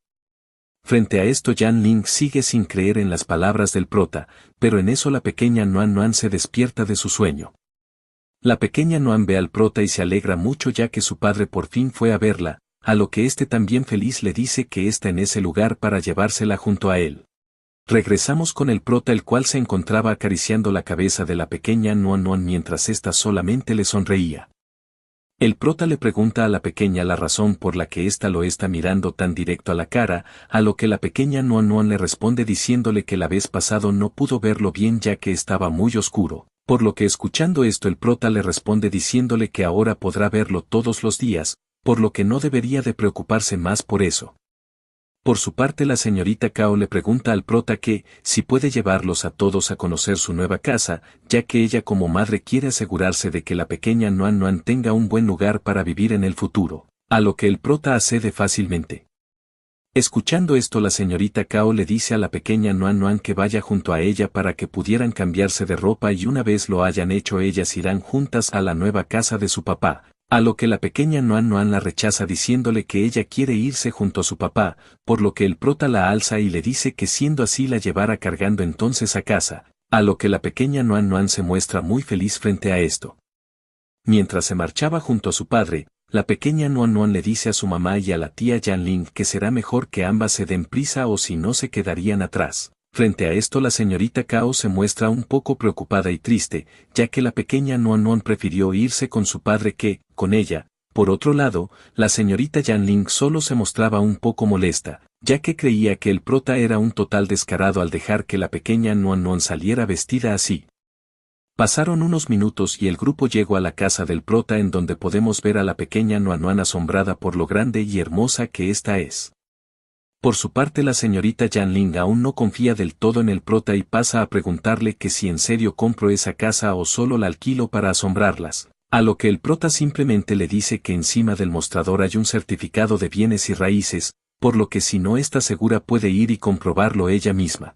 Frente a esto Yan Ling sigue sin creer en las palabras del prota, pero en eso la pequeña Nuan Nuan se despierta de su sueño. La pequeña Nuan ve al prota y se alegra mucho ya que su padre por fin fue a verla, a lo que éste también feliz le dice que está en ese lugar para llevársela junto a él. Regresamos con el prota, el cual se encontraba acariciando la cabeza de la pequeña Nuan Nuan mientras ésta solamente le sonreía. El prota le pregunta a la pequeña la razón por la que ésta lo está mirando tan directo a la cara, a lo que la pequeña Nuan Nuan le responde diciéndole que la vez pasado no pudo verlo bien ya que estaba muy oscuro, por lo que escuchando esto el prota le responde diciéndole que ahora podrá verlo todos los días, por lo que no debería de preocuparse más por eso. Por su parte la señorita Cao le pregunta al prota que, si puede llevarlos a todos a conocer su nueva casa, ya que ella como madre quiere asegurarse de que la pequeña Nuan Nuan tenga un buen lugar para vivir en el futuro, a lo que el prota accede fácilmente. Escuchando esto la señorita Cao le dice a la pequeña Nuan Nuan que vaya junto a ella para que pudieran cambiarse de ropa y una vez lo hayan hecho ellas irán juntas a la nueva casa de su papá. A lo que la pequeña Nuan Nuan la rechaza diciéndole que ella quiere irse junto a su papá, por lo que el prota la alza y le dice que siendo así la llevará cargando entonces a casa, a lo que la pequeña Nuan Nuan se muestra muy feliz frente a esto. Mientras se marchaba junto a su padre, la pequeña Nuan Nuan le dice a su mamá y a la tía Yanling que será mejor que ambas se den prisa o si no se quedarían atrás. Frente a esto la señorita Cao se muestra un poco preocupada y triste, ya que la pequeña Nuan Nuan prefirió irse con su padre que, con ella. Por otro lado, la señorita Yanling solo se mostraba un poco molesta, ya que creía que el prota era un total descarado al dejar que la pequeña Nuan Nuan saliera vestida así. Pasaron unos minutos y el grupo llegó a la casa del prota en donde podemos ver a la pequeña Nuan Nuan asombrada por lo grande y hermosa que ésta es. Por su parte la señorita Yanling aún no confía del todo en el prota y pasa a preguntarle que si en serio compro esa casa o solo la alquilo para asombrarlas, a lo que el prota simplemente le dice que encima del mostrador hay un certificado de bienes y raíces, por lo que si no está segura puede ir y comprobarlo ella misma.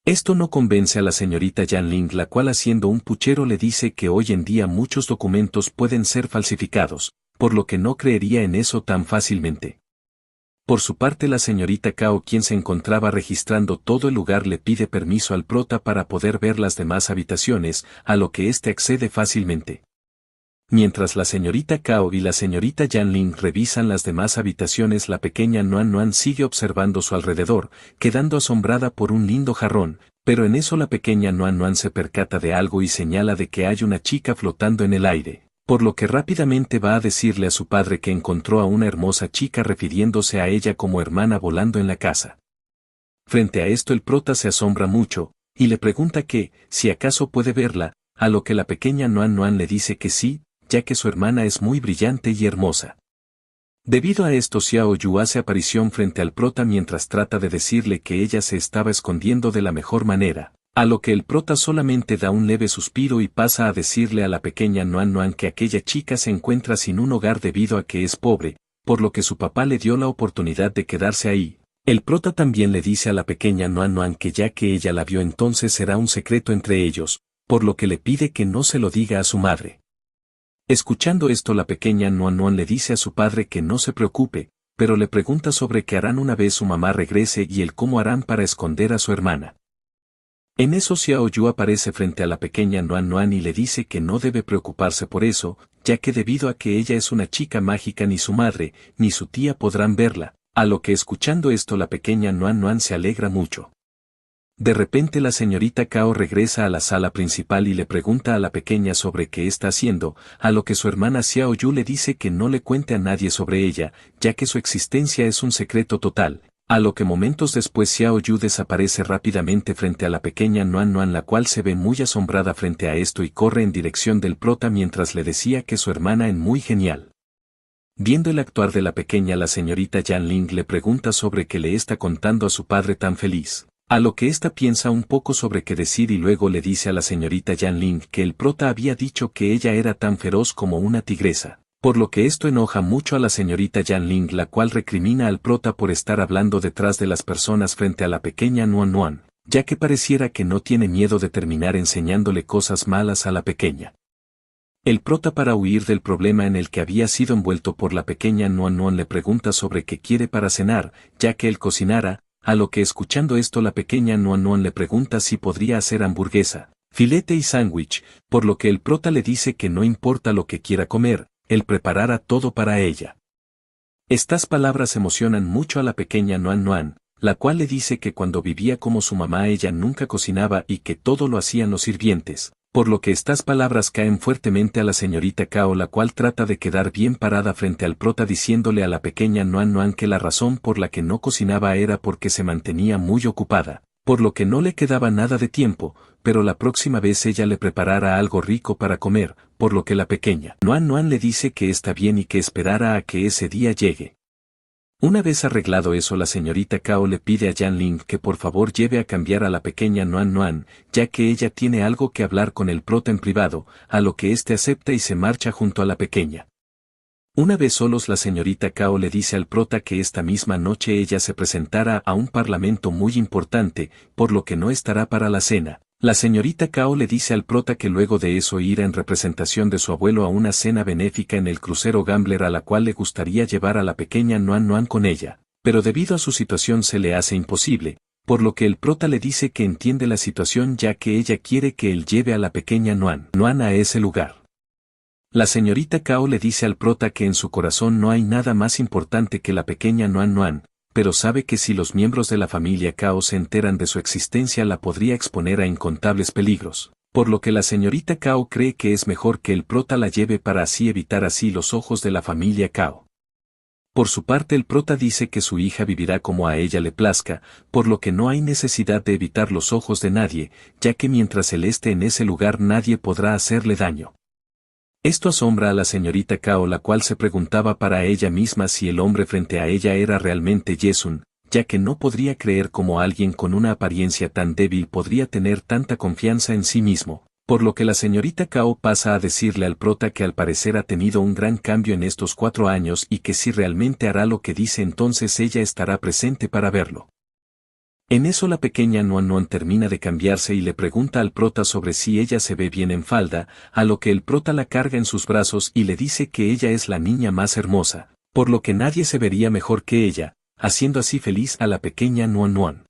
Esto no convence a la señorita Yanling, la cual haciendo un puchero le dice que hoy en día muchos documentos pueden ser falsificados, por lo que no creería en eso tan fácilmente. Por su parte la señorita Cao, quien se encontraba registrando todo el lugar, le pide permiso al prota para poder ver las demás habitaciones, a lo que éste accede fácilmente. Mientras la señorita Cao y la señorita Yanling revisan las demás habitaciones, la pequeña Nuan Nuan sigue observando su alrededor, quedando asombrada por un lindo jarrón, pero en eso la pequeña Nuan Nuan se percata de algo y señala de que hay una chica flotando en el aire, por lo que rápidamente va a decirle a su padre que encontró a una hermosa chica refiriéndose a ella como hermana volando en la casa. Frente a esto el prota se asombra mucho, y le pregunta que, si acaso puede verla, a lo que la pequeña Nuan Nuan le dice que sí, ya que su hermana es muy brillante y hermosa. Debido a esto Xiao Yu hace aparición frente al prota mientras trata de decirle que ella se estaba escondiendo de la mejor manera, a lo que el prota solamente da un leve suspiro y pasa a decirle a la pequeña Nuan Nuan que aquella chica se encuentra sin un hogar debido a que es pobre, por lo que su papá le dio la oportunidad de quedarse ahí. El prota también le dice a la pequeña Nuan Nuan que ya que ella la vio entonces será un secreto entre ellos, por lo que le pide que no se lo diga a su madre. Escuchando esto la pequeña Nuan Nuan le dice a su padre que no se preocupe, pero le pregunta sobre qué harán una vez su mamá regrese y el cómo harán para esconder a su hermana. En eso Xiao Yu aparece frente a la pequeña Nuan Nuan y le dice que no debe preocuparse por eso, ya que debido a que ella es una chica mágica ni su madre, ni su tía podrán verla, a lo que escuchando esto la pequeña Nuan Nuan se alegra mucho. De repente la señorita Cao regresa a la sala principal y le pregunta a la pequeña sobre qué está haciendo, a lo que su hermana Xiao Yu le dice que no le cuente a nadie sobre ella, ya que su existencia es un secreto total, a lo que momentos después Xiao Yu desaparece rápidamente frente a la pequeña Nuan Nuan, la cual se ve muy asombrada frente a esto y corre en dirección del prota mientras le decía que su hermana es muy genial. Viendo el actuar de la pequeña la señorita Yanling le pregunta sobre qué le está contando a su padre tan feliz. A lo que ésta piensa un poco sobre qué decir y luego le dice a la señorita Yanling que el prota había dicho que ella era tan feroz como una tigresa, por lo que esto enoja mucho a la señorita Yanling, la cual recrimina al prota por estar hablando detrás de las personas frente a la pequeña Nuan Nuan, ya que pareciera que no tiene miedo de terminar enseñándole cosas malas a la pequeña. El prota, para huir del problema en el que había sido envuelto por la pequeña Nuan Nuan, le pregunta sobre qué quiere para cenar, ya que él cocinara. A lo que escuchando esto la pequeña Nuan Nuan le pregunta si podría hacer hamburguesa, filete y sándwich, por lo que el prota le dice que no importa lo que quiera comer, él preparará todo para ella. Estas palabras emocionan mucho a la pequeña Nuan Nuan, la cual le dice que cuando vivía como su mamá ella nunca cocinaba y que todo lo hacían los sirvientes, Por lo que estas palabras caen fuertemente a la señorita Cao, la cual trata de quedar bien parada frente al prota diciéndole a la pequeña Nuan Nuan que la razón por la que no cocinaba era porque se mantenía muy ocupada, por lo que no le quedaba nada de tiempo, pero la próxima vez ella le preparara algo rico para comer, por lo que la pequeña Nuan Nuan le dice que está bien y que esperara a que ese día llegue. Una vez arreglado eso, la señorita Cao le pide a Yan Ling que por favor lleve a cambiar a la pequeña Nuan Nuan, ya que ella tiene algo que hablar con el prota en privado, a lo que éste acepta y se marcha junto a la pequeña. Una vez solos, la señorita Cao le dice al prota que esta misma noche ella se presentará a un parlamento muy importante, por lo que no estará para la cena. La señorita Cao le dice al prota que luego de eso irá en representación de su abuelo a una cena benéfica en el crucero Gambler, a la cual le gustaría llevar a la pequeña Nuan Nuan con ella, pero debido a su situación se le hace imposible, por lo que el prota le dice que entiende la situación ya que ella quiere que él lleve a la pequeña Nuan Nuan a ese lugar. La señorita Cao le dice al prota que en su corazón no hay nada más importante que la pequeña Nuan Nuan, pero sabe que si los miembros de la familia Cao se enteran de su existencia la podría exponer a incontables peligros, por lo que la señorita Cao cree que es mejor que el prota la lleve para así evitar así los ojos de la familia Cao. Por su parte, el prota dice que su hija vivirá como a ella le plazca, por lo que no hay necesidad de evitar los ojos de nadie, ya que mientras él esté en ese lugar nadie podrá hacerle daño. Esto asombra a la señorita Cao, la cual se preguntaba para ella misma si el hombre frente a ella era realmente Yesun, ya que no podría creer cómo alguien con una apariencia tan débil podría tener tanta confianza en sí mismo, por lo que la señorita Cao pasa a decirle al prota que al parecer ha tenido un gran cambio en estos 4 años y que si realmente hará lo que dice entonces ella estará presente para verlo. En eso la pequeña Nuan Nuan termina de cambiarse y le pregunta al prota sobre si ella se ve bien en falda, a lo que el prota la carga en sus brazos y le dice que ella es la niña más hermosa, por lo que nadie se vería mejor que ella, haciendo así feliz a la pequeña Nuan Nuan.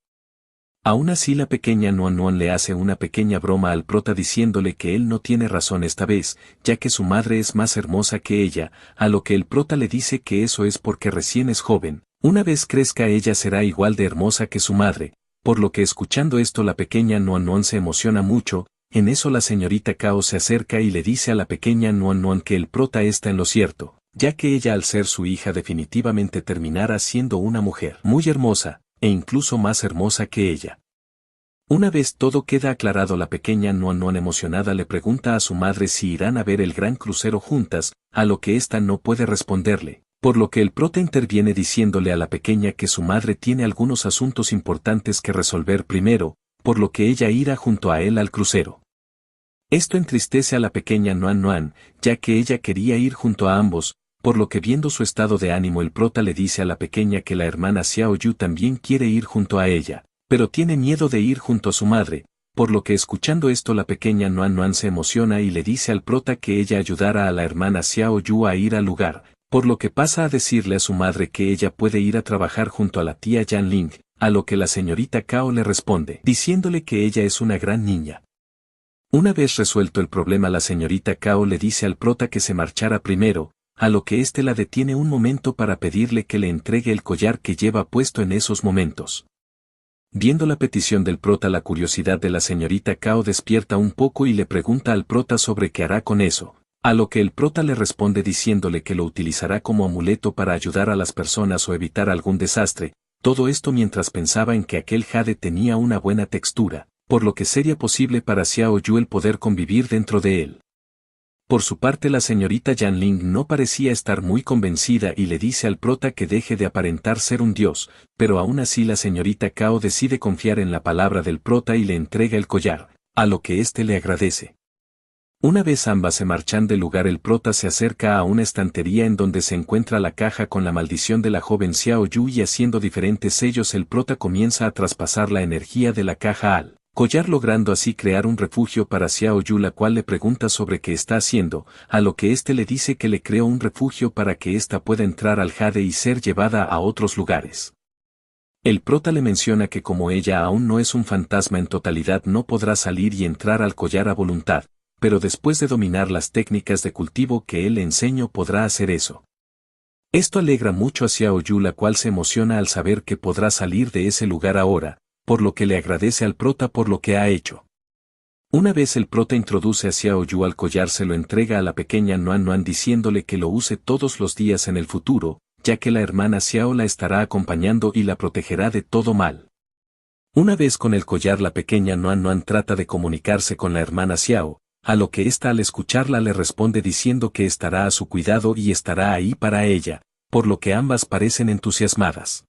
Aún así, la pequeña Nuan Nuan le hace una pequeña broma al prota diciéndole que él no tiene razón esta vez, ya que su madre es más hermosa que ella, a lo que el prota le dice que eso es porque recién es joven. Una vez crezca ella será igual de hermosa que su madre, por lo que escuchando esto la pequeña Nuan Nuan se emociona mucho. En eso la señorita Cao se acerca y le dice a la pequeña Nuan Nuan que el prota está en lo cierto, ya que ella al ser su hija definitivamente terminará siendo una mujer muy hermosa, e incluso más hermosa que ella. Una vez todo queda aclarado, la pequeña Nuan Nuan emocionada le pregunta a su madre si irán a ver el gran crucero juntas, a lo que ésta no puede responderle. Por lo que el prota interviene diciéndole a la pequeña que su madre tiene algunos asuntos importantes que resolver primero, por lo que ella irá junto a él al crucero. Esto entristece a la pequeña Nuan Nuan, ya que ella quería ir junto a ambos, por lo que viendo su estado de ánimo el prota le dice a la pequeña que la hermana Xiao Yu también quiere ir junto a ella, pero tiene miedo de ir junto a su madre, por lo que escuchando esto la pequeña Nuan Nuan se emociona y le dice al prota que ella ayudara a la hermana Xiao Yu a ir al lugar. Por lo que pasa a decirle a su madre que ella puede ir a trabajar junto a la tía Yan Ling, a lo que la señorita Cao le responde, diciéndole que ella es una gran niña. Una vez resuelto el problema, la señorita Cao le dice al prota que se marchara primero, a lo que éste la detiene un momento para pedirle que le entregue el collar que lleva puesto en esos momentos. Viendo la petición del prota, la curiosidad de la señorita Cao despierta un poco y le pregunta al prota sobre qué hará con eso. A lo que el prota le responde diciéndole que lo utilizará como amuleto para ayudar a las personas o evitar algún desastre, todo esto mientras pensaba en que aquel jade tenía una buena textura, por lo que sería posible para Xiao Yu el poder convivir dentro de él. Por su parte, la señorita Yan Ling no parecía estar muy convencida y le dice al prota que deje de aparentar ser un dios, pero aún así la señorita Cao decide confiar en la palabra del prota y le entrega el collar, a lo que éste le agradece. Una vez ambas se marchan del lugar, el prota se acerca a una estantería en donde se encuentra la caja con la maldición de la joven Xiao Yu y haciendo diferentes sellos el prota comienza a traspasar la energía de la caja al collar, logrando así crear un refugio para Xiao Yu, la cual le pregunta sobre qué está haciendo, a lo que éste le dice que le creó un refugio para que ésta pueda entrar al jade y ser llevada a otros lugares. El prota le menciona que como ella aún no es un fantasma en totalidad no podrá salir y entrar al collar a voluntad, pero después de dominar las técnicas de cultivo que él le enseñó podrá hacer eso. Esto alegra mucho a Xiao Yu, la cual se emociona al saber que podrá salir de ese lugar ahora, por lo que le agradece al prota por lo que ha hecho. Una vez el prota introduce a Xiao Yu al collar, se lo entrega a la pequeña Nuan Nuan diciéndole que lo use todos los días en el futuro, ya que la hermana Xiao la estará acompañando y la protegerá de todo mal. Una vez con el collar, la pequeña Nuan Nuan trata de comunicarse con la hermana Xiao, a lo que ésta al escucharla le responde diciendo que estará a su cuidado y estará ahí para ella, por lo que ambas parecen entusiasmadas.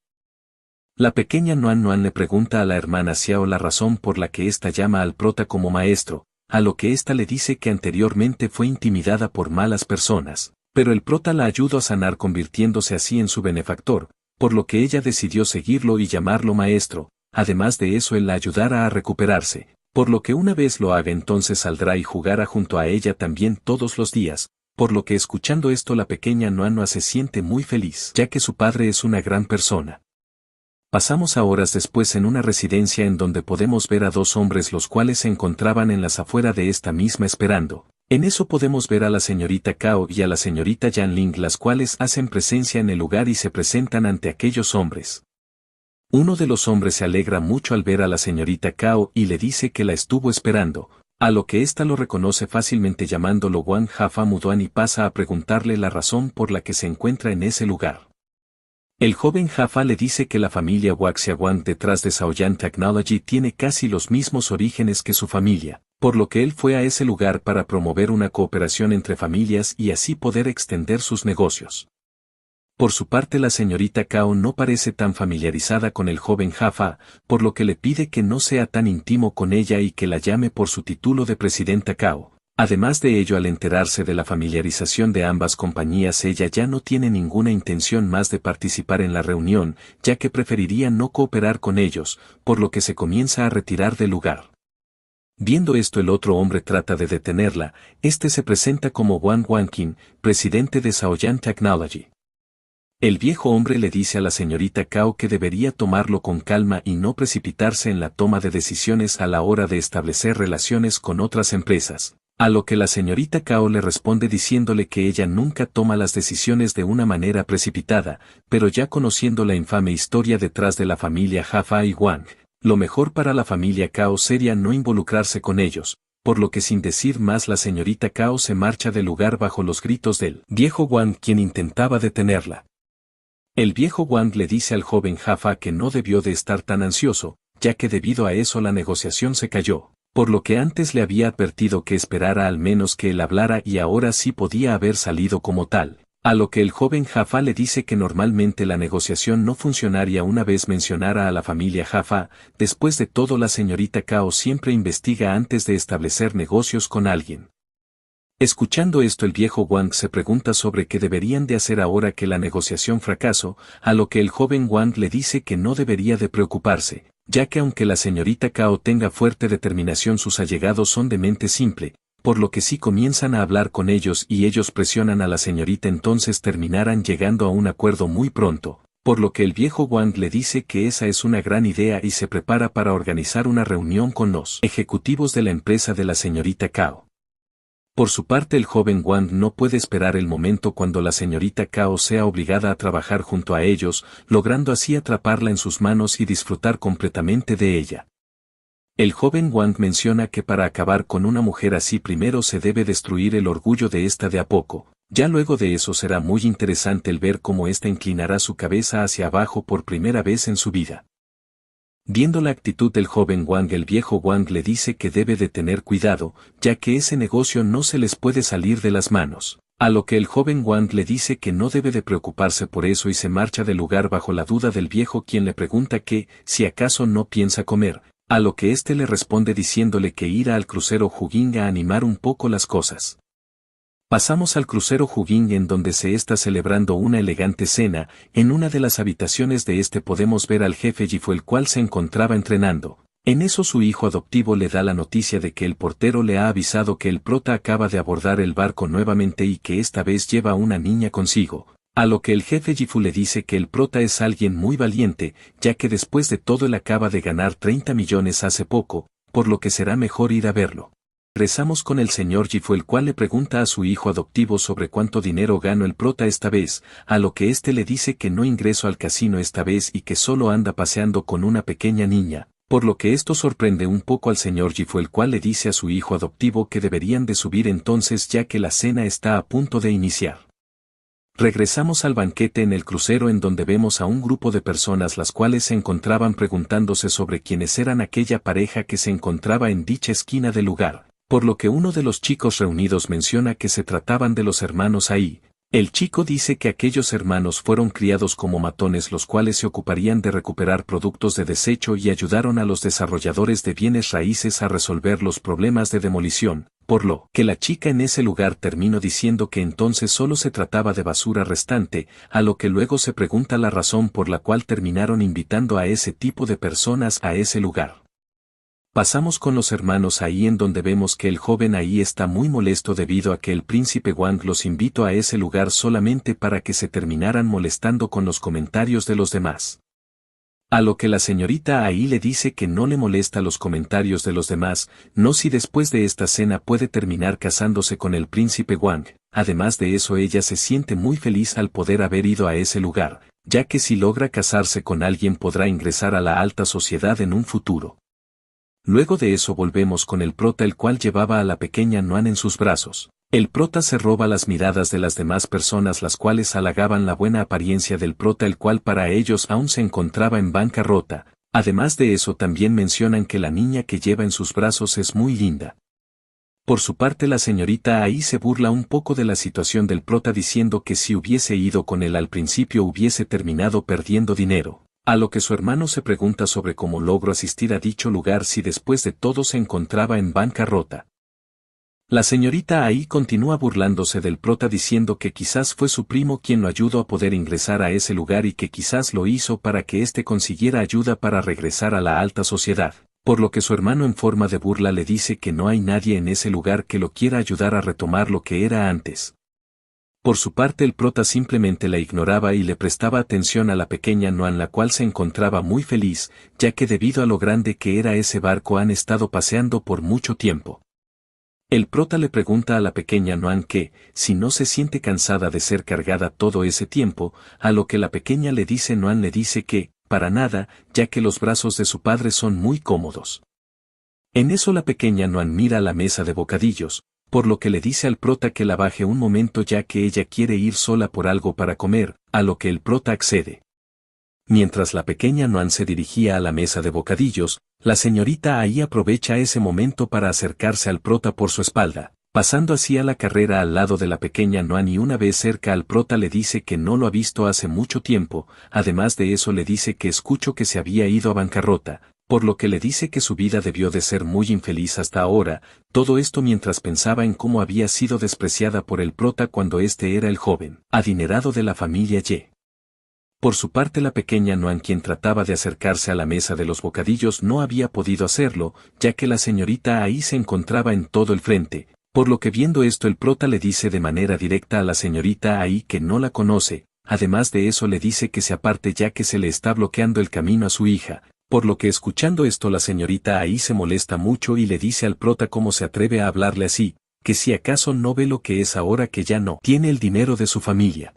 La pequeña Nuan Nuan le pregunta a la hermana Xiao la razón por la que ésta llama al prota como maestro, a lo que ésta le dice que anteriormente fue intimidada por malas personas, pero el prota la ayudó a sanar convirtiéndose así en su benefactor, por lo que ella decidió seguirlo y llamarlo maestro, además de eso él la ayudará a recuperarse, por lo que una vez lo haga entonces saldrá y jugará junto a ella también todos los días, por lo que escuchando esto la pequeña Nuan Nuan se siente muy feliz, ya que su padre es una gran persona. Pasamos a horas después en una residencia en donde podemos ver a dos hombres los cuales se encontraban en las afueras de esta misma esperando. En eso podemos ver a la señorita Cao y a la señorita Yan Ling, las cuales hacen presencia en el lugar y se presentan ante aquellos hombres. Uno de los hombres se alegra mucho al ver a la señorita Cao y le dice que la estuvo esperando, a lo que ésta lo reconoce fácilmente llamándolo Wang Hafa Muduan y pasa a preguntarle la razón por la que se encuentra en ese lugar. El joven Jaffa le dice que la familia Waxiawan detrás de Shaoyan Technology tiene casi los mismos orígenes que su familia, por lo que él fue a ese lugar para promover una cooperación entre familias y así poder extender sus negocios. Por su parte la señorita Cao no parece tan familiarizada con el joven Jaffa, por lo que le pide que no sea tan íntimo con ella y que la llame por su título de presidenta Cao. Además de ello, al enterarse de la familiarización de ambas compañías, ella ya no tiene ninguna intención más de participar en la reunión, ya que preferiría no cooperar con ellos, por lo que se comienza a retirar del lugar. Viendo esto, el otro hombre trata de detenerla. Este se presenta como Wang Wanqin, presidente de Shaoyan Technology. El viejo hombre le dice a la señorita Cao que debería tomarlo con calma y no precipitarse en la toma de decisiones a la hora de establecer relaciones con otras empresas. A lo que la señorita Cao le responde diciéndole que ella nunca toma las decisiones de una manera precipitada, pero ya conociendo la infame historia detrás de la familia Jaffa y Wang, lo mejor para la familia Cao sería no involucrarse con ellos, por lo que sin decir más la señorita Cao se marcha del lugar bajo los gritos del viejo Wang, quien intentaba detenerla. El viejo Wang le dice al joven Jaffa que no debió de estar tan ansioso, ya que debido a eso la negociación se cayó, por lo que antes le había advertido que esperara al menos que él hablara y ahora sí podía haber salido como tal. A lo que el joven Jaffa le dice que normalmente la negociación no funcionaría una vez mencionara a la familia Jaffa. Después de todo, la señorita Cao siempre investiga antes de establecer negocios con alguien. Escuchando esto, el viejo Wang se pregunta sobre qué deberían de hacer ahora que la negociación fracasó, a lo que el joven Wang le dice que no debería de preocuparse, ya que aunque la señorita Cao tenga fuerte determinación, sus allegados son de mente simple, por lo que si comienzan a hablar con ellos y ellos presionan a la señorita, entonces terminarán llegando a un acuerdo muy pronto, por lo que el viejo Wang le dice que esa es una gran idea y se prepara para organizar una reunión con los ejecutivos de la empresa de la señorita Cao. Por su parte, el joven Wang no puede esperar el momento cuando la señorita Cao sea obligada a trabajar junto a ellos, logrando así atraparla en sus manos y disfrutar completamente de ella. El joven Wang menciona que para acabar con una mujer así primero se debe destruir el orgullo de esta de a poco, ya luego de eso será muy interesante el ver cómo ésta inclinará su cabeza hacia abajo por primera vez en su vida. Viendo la actitud del joven Wang, el viejo Wang le dice que debe de tener cuidado, ya que ese negocio no se les puede salir de las manos. A lo que el joven Wang le dice que no debe de preocuparse por eso y se marcha del lugar bajo la duda del viejo, quien le pregunta que, si acaso no piensa comer, a lo que éste le responde diciéndole que irá al crucero Hugin a animar un poco las cosas. Pasamos al crucero Hugin, en donde se está celebrando una elegante cena. En una de las habitaciones de este podemos ver al jefe Jifu, el cual se encontraba entrenando. En eso su hijo adoptivo le da la noticia de que el portero le ha avisado que el prota acaba de abordar el barco nuevamente y que esta vez lleva a una niña consigo. A lo que el jefe Jifu le dice que el prota es alguien muy valiente, ya que después de todo él acaba de ganar 30 millones hace poco, por lo que será mejor ir a verlo. Regresamos con el señor Jifu, el cual le pregunta a su hijo adoptivo sobre cuánto dinero ganó el prota esta vez, a lo que éste le dice que no ingresó al casino esta vez y que solo anda paseando con una pequeña niña, Por lo que esto sorprende un poco al señor Gifu, el cual le dice a su hijo adoptivo que deberían de subir entonces ya que la cena está a punto de iniciar. Regresamos al banquete en el crucero en donde vemos a un grupo de personas las cuales se encontraban preguntándose sobre quiénes eran aquella pareja que se encontraba en dicha esquina del lugar, por lo que uno de los chicos reunidos menciona que se trataban de los hermanos ahí. El chico dice que aquellos hermanos fueron criados como matones los cuales se ocuparían de recuperar productos de desecho y ayudaron a los desarrolladores de bienes raíces a resolver los problemas de demolición, por lo que la chica en ese lugar terminó diciendo que entonces solo se trataba de basura restante, a lo que luego se pregunta la razón por la cual terminaron invitando a ese tipo de personas a ese lugar. Pasamos con los hermanos ahí en donde vemos que el joven ahí está muy molesto debido a que el príncipe Wang los invitó a ese lugar solamente para que se terminaran molestando con los comentarios de los demás. A lo que la señorita ahí le dice que no le molesta los comentarios de los demás, no si después de esta cena puede terminar casándose con el príncipe Wang. Además de eso ella se siente muy feliz al poder haber ido a ese lugar, ya que si logra casarse con alguien podrá ingresar a la alta sociedad en un futuro. Luego de eso volvemos con el prota el cual llevaba a la pequeña Nuan en sus brazos. El prota se roba las miradas de las demás personas las cuales halagaban la buena apariencia del prota el cual para ellos aún se encontraba en bancarrota. Además de eso también mencionan que la niña que lleva en sus brazos es muy linda. Por su parte la señorita ahí se burla un poco de la situación del prota diciendo que si hubiese ido con él al principio hubiese terminado perdiendo dinero. A lo que su hermano se pregunta sobre cómo logró asistir a dicho lugar si después de todo se encontraba en bancarrota. La señorita ahí continúa burlándose del prota diciendo que quizás fue su primo quien lo ayudó a poder ingresar a ese lugar y que quizás lo hizo para que éste consiguiera ayuda para regresar a la alta sociedad, por lo que su hermano en forma de burla le dice que no hay nadie en ese lugar que lo quiera ayudar a retomar lo que era antes. Por su parte el prota simplemente la ignoraba y le prestaba atención a la pequeña Nuan la cual se encontraba muy feliz, ya que debido a lo grande que era ese barco han estado paseando por mucho tiempo. El prota le pregunta a la pequeña Nuan que, si no se siente cansada de ser cargada todo ese tiempo, a lo que la pequeña Nuan le dice que, para nada, ya que los brazos de su padre son muy cómodos. En eso la pequeña Nuan mira a la mesa de bocadillos, por lo que le dice al prota que la baje un momento ya que ella quiere ir sola por algo para comer, a lo que el prota accede. Mientras la pequeña Nuan se dirigía a la mesa de bocadillos, la señorita ahí aprovecha ese momento para acercarse al prota por su espalda, pasando así a la carrera al lado de la pequeña Nuan y una vez cerca al prota le dice que no lo ha visto hace mucho tiempo, además de eso le dice que escuchó que se había ido a bancarrota, por lo que le dice que su vida debió de ser muy infeliz hasta ahora, todo esto mientras pensaba en cómo había sido despreciada por el prota cuando este era el joven, adinerado de la familia Ye. Por su parte la pequeña Nuan quien trataba de acercarse a la mesa de los bocadillos no había podido hacerlo, ya que la señorita ahí se encontraba en todo el frente, por lo que viendo esto el prota le dice de manera directa a la señorita ahí que no la conoce, además de eso le dice que se aparte ya que se le está bloqueando el camino a su hija. Por lo que escuchando esto la señorita ahí se molesta mucho y le dice al prota cómo se atreve a hablarle así, que si acaso no ve lo que es ahora que ya no tiene el dinero de su familia.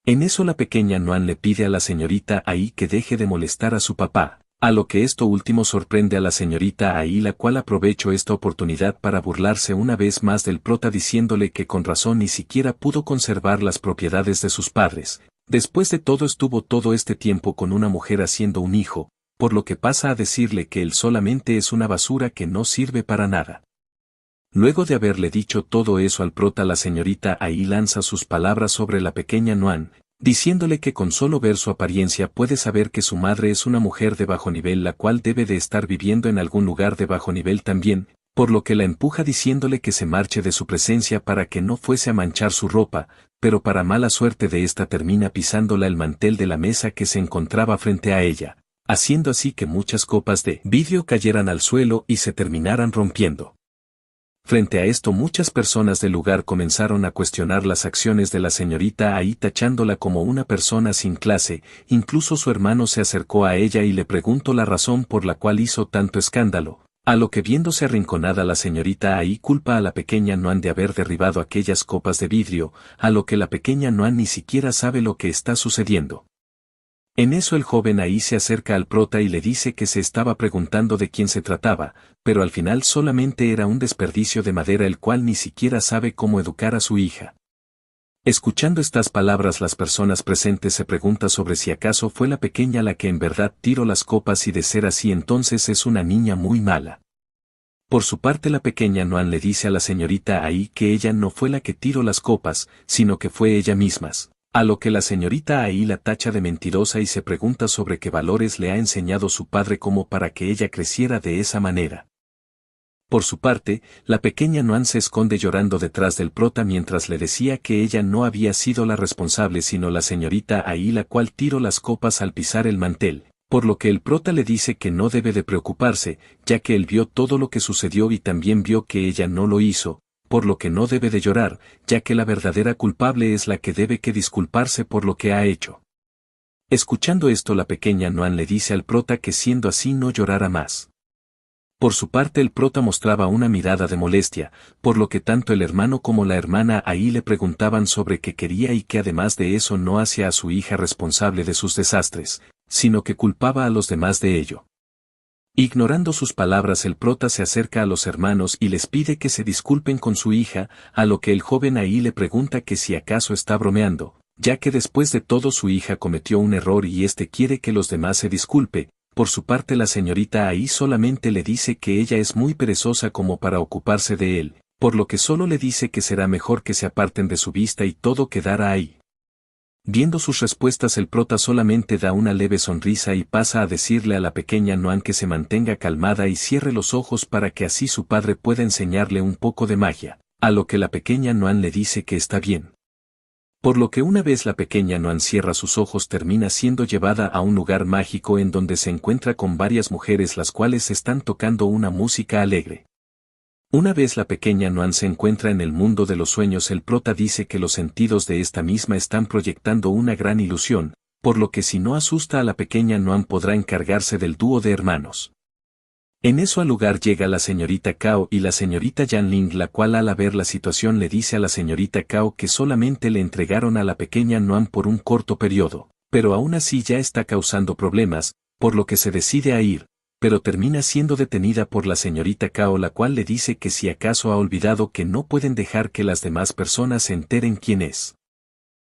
En eso la pequeña Nuan le pide a la señorita ahí que deje de molestar a su papá, a lo que esto último sorprende a la señorita ahí la cual aprovechó esta oportunidad para burlarse una vez más del prota diciéndole que con razón ni siquiera pudo conservar las propiedades de sus padres, después de todo estuvo todo este tiempo con una mujer haciendo un hijo, por lo que pasa a decirle que él solamente es una basura que no sirve para nada. Luego de haberle dicho todo eso al prota la señorita ahí lanza sus palabras sobre la pequeña Nuan, diciéndole que con solo ver su apariencia puede saber que su madre es una mujer de bajo nivel la cual debe de estar viviendo en algún lugar de bajo nivel también, por lo que la empuja diciéndole que se marche de su presencia para que no fuese a manchar su ropa, pero para mala suerte de esta termina pisándola el mantel de la mesa que se encontraba frente a ella, haciendo así que muchas copas de vidrio cayeran al suelo y se terminaran rompiendo. Frente a esto muchas personas del lugar comenzaron a cuestionar las acciones de la señorita ahí tachándola como una persona sin clase, incluso su hermano se acercó a ella y le preguntó la razón por la cual hizo tanto escándalo, a lo que viéndose arrinconada la señorita ahí culpa a la pequeña Nuan de haber derribado aquellas copas de vidrio, a lo que la pequeña Nuan ni siquiera sabe lo que está sucediendo. En eso el joven ahí se acerca al prota y le dice que se estaba preguntando de quién se trataba, pero al final solamente era un desperdicio de madera el cual ni siquiera sabe cómo educar a su hija. Escuchando estas palabras las personas presentes se preguntan sobre si acaso fue la pequeña la que en verdad tiró las copas y de ser así entonces es una niña muy mala. Por su parte la pequeña Noan le dice a la señorita ahí que ella no fue la que tiró las copas, sino que fue ella misma. A lo que la señorita ahí la tacha de mentirosa y se pregunta sobre qué valores le ha enseñado su padre como para que ella creciera de esa manera. Por su parte, la pequeña Noan se esconde llorando detrás del prota mientras le decía que ella no había sido la responsable sino la señorita ahí la cual tiró las copas al pisar el mantel, por lo que el prota le dice que no debe de preocuparse, ya que él vio todo lo que sucedió y también vio que ella no lo hizo, por lo que no debe de llorar, ya que la verdadera culpable es la que debe que disculparse por lo que ha hecho. Escuchando esto la pequeña Noan le dice al prota que siendo así no llorara más. Por su parte el prota mostraba una mirada de molestia, por lo que tanto el hermano como la hermana ahí le preguntaban sobre qué quería y que además de eso no hacía a su hija responsable de sus desastres, sino que culpaba a los demás de ello. Ignorando sus palabras el prota se acerca a los hermanos y les pide que se disculpen con su hija, a lo que el joven ahí le pregunta que si acaso está bromeando, ya que después de todo su hija cometió un error y éste quiere que los demás se disculpe. Por su parte la señorita ahí solamente le dice que ella es muy perezosa como para ocuparse de él, por lo que solo le dice que será mejor que se aparten de su vista y todo quedará ahí. Viendo sus respuestas el prota solamente da una leve sonrisa y pasa a decirle a la pequeña Noan que se mantenga calmada y cierre los ojos para que así su padre pueda enseñarle un poco de magia, a lo que la pequeña Noan le dice que está bien. Por lo que una vez la pequeña Noan cierra sus ojos termina siendo llevada a un lugar mágico en donde se encuentra con varias mujeres las cuales están tocando una música alegre. Una vez la pequeña Noan se encuentra en el mundo de los sueños el prota dice que los sentidos de esta misma están proyectando una gran ilusión, por lo que si no asusta a la pequeña Noan podrá encargarse del dúo de hermanos. En eso al lugar llega la señorita Cao y la señorita Yanling la cual al ver la situación le dice a la señorita Cao que solamente le entregaron a la pequeña Noan por un corto periodo, pero aún así ya está causando problemas, por lo que se decide a ir, pero termina siendo detenida por la señorita Cao la cual le dice que si acaso ha olvidado que no pueden dejar que las demás personas se enteren quién es.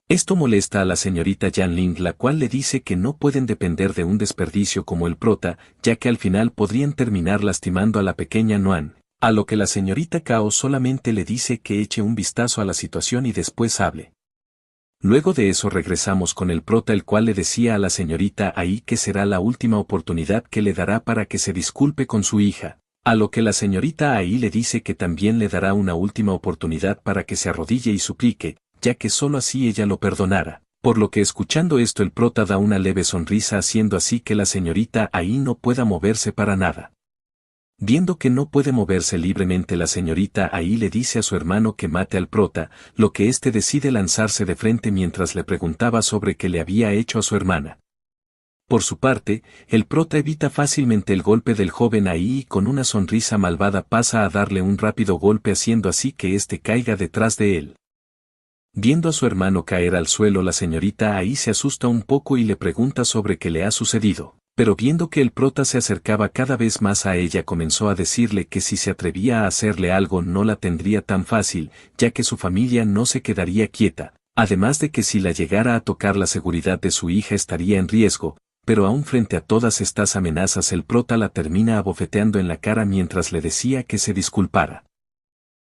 Esto molesta a la señorita Yanling la cual le dice que no pueden depender de un desperdicio como el prota, ya que al final podrían terminar lastimando a la pequeña Noan, a lo que la señorita Cao solamente le dice que eche un vistazo a la situación y después hable. Luego de eso regresamos con el prota el cual le decía a la señorita ahí que será la última oportunidad que le dará para que se disculpe con su hija, a lo que la señorita ahí le dice que también le dará una última oportunidad para que se arrodille y suplique, ya que solo así ella lo perdonara, por lo que escuchando esto el prota da una leve sonrisa haciendo así que la señorita ahí no pueda moverse para nada. Viendo que no puede moverse libremente la señorita ahí le dice a su hermano que mate al prota, lo que éste decide lanzarse de frente mientras le preguntaba sobre qué le había hecho a su hermana. Por su parte, el prota evita fácilmente el golpe del joven ahí y con una sonrisa malvada pasa a darle un rápido golpe haciendo así que éste caiga detrás de él. Viendo a su hermano caer al suelo la señorita ahí se asusta un poco y le pregunta sobre qué le ha sucedido. Pero viendo que el prota se acercaba cada vez más a ella comenzó a decirle que si se atrevía a hacerle algo no la tendría tan fácil, ya que su familia no se quedaría quieta, además de que si la llegara a tocar la seguridad de su hija estaría en riesgo, pero aún frente a todas estas amenazas el prota la termina abofeteando en la cara mientras le decía que se disculpara.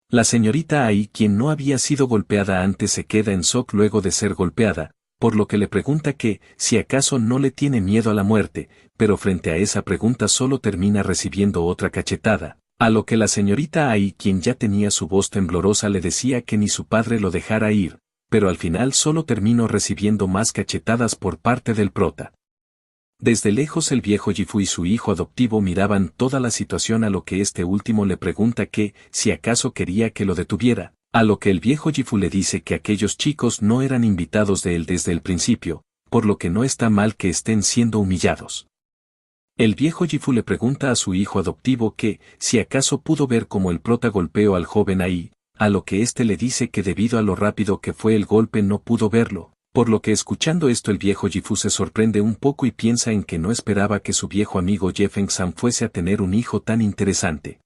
La señorita ahí quien no había sido golpeada antes se queda en shock luego de ser golpeada, por lo que le pregunta que, si acaso no le tiene miedo a la muerte, pero frente a esa pregunta solo termina recibiendo otra cachetada, a lo que la señorita ahí quien ya tenía su voz temblorosa le decía que ni su padre lo dejara ir, pero al final solo terminó recibiendo más cachetadas por parte del prota. Desde lejos el viejo Gifu y su hijo adoptivo miraban toda la situación a lo que este último le pregunta que, si acaso quería que lo detuviera. A lo que el viejo Gifu le dice que aquellos chicos no eran invitados de él desde el principio, por lo que no está mal que estén siendo humillados. El viejo Gifu le pregunta a su hijo adoptivo que, si acaso pudo ver cómo el prota golpeó al joven ahí, a lo que éste le dice que debido a lo rápido que fue el golpe no pudo verlo, Por lo que escuchando esto el viejo Gifu se sorprende un poco y piensa en que no esperaba que su viejo amigo Jefeng-san fuese a tener un hijo tan interesante.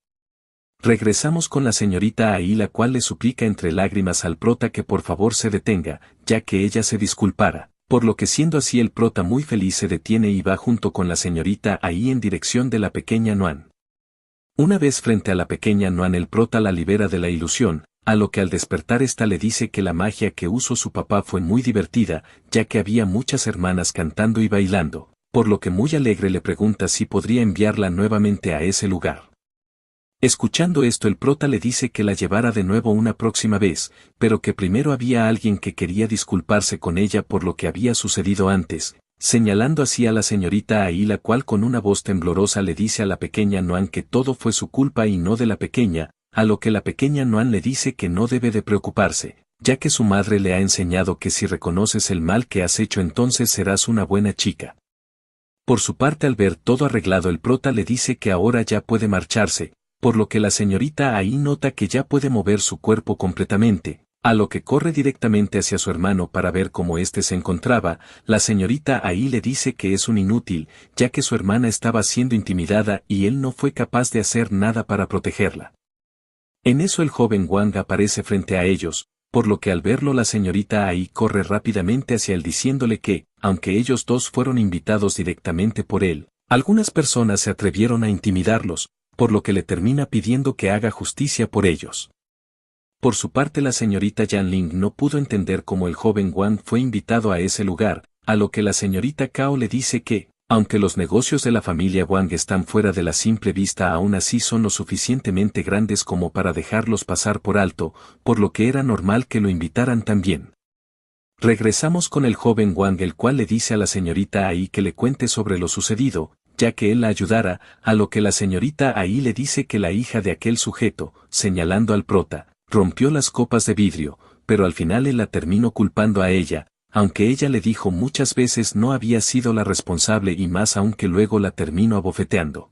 Regresamos con la señorita Ai, la cual le suplica entre lágrimas al prota que por favor se detenga, ya que ella se disculpara, por lo que siendo así el prota muy feliz se detiene y va junto con la señorita Ai en dirección de la pequeña Noan. Una vez frente a la pequeña Noan el prota la libera de la ilusión, a lo que al despertar ésta le dice que la magia que usó su papá fue muy divertida, ya que había muchas hermanas cantando y bailando, por lo que muy alegre le pregunta si podría enviarla nuevamente a ese lugar. Escuchando esto el prota le dice que la llevara de nuevo una próxima vez, pero que primero había alguien que quería disculparse con ella por lo que había sucedido antes, señalando así a la señorita Ai, la cual con una voz temblorosa le dice a la pequeña Noan que todo fue su culpa y no de la pequeña, a lo que la pequeña Noan le dice que no debe de preocuparse, ya que su madre le ha enseñado que si reconoces el mal que has hecho entonces serás una buena chica. Por su parte al ver todo arreglado el prota le dice que ahora ya puede marcharse, por lo que la señorita Ai nota que ya puede mover su cuerpo completamente, a lo que corre directamente hacia su hermano para ver cómo éste se encontraba. La señorita Ai le dice que es un inútil, ya que su hermana estaba siendo intimidada y él no fue capaz de hacer nada para protegerla. En eso el joven Wang aparece frente a ellos, por lo que al verlo la señorita Ai corre rápidamente hacia él diciéndole que, aunque ellos dos fueron invitados directamente por él, algunas personas se atrevieron a intimidarlos, por lo que le termina pidiendo que haga justicia por ellos. Por su parte la señorita Yan Ling no pudo entender cómo el joven Wang fue invitado a ese lugar, a lo que la señorita Cao le dice que, aunque los negocios de la familia Wang están fuera de la simple vista aún así son lo suficientemente grandes como para dejarlos pasar por alto, por lo que era normal que lo invitaran también. Regresamos con el joven Wang, el cual le dice a la señorita Ai que le cuente sobre lo sucedido, ya que él la ayudara, a lo que la señorita Ai le dice que la hija de aquel sujeto, señalando al prota, rompió las copas de vidrio, pero al final él la terminó culpando a ella, aunque ella le dijo muchas veces no había sido la responsable y más aún que luego la terminó abofeteando.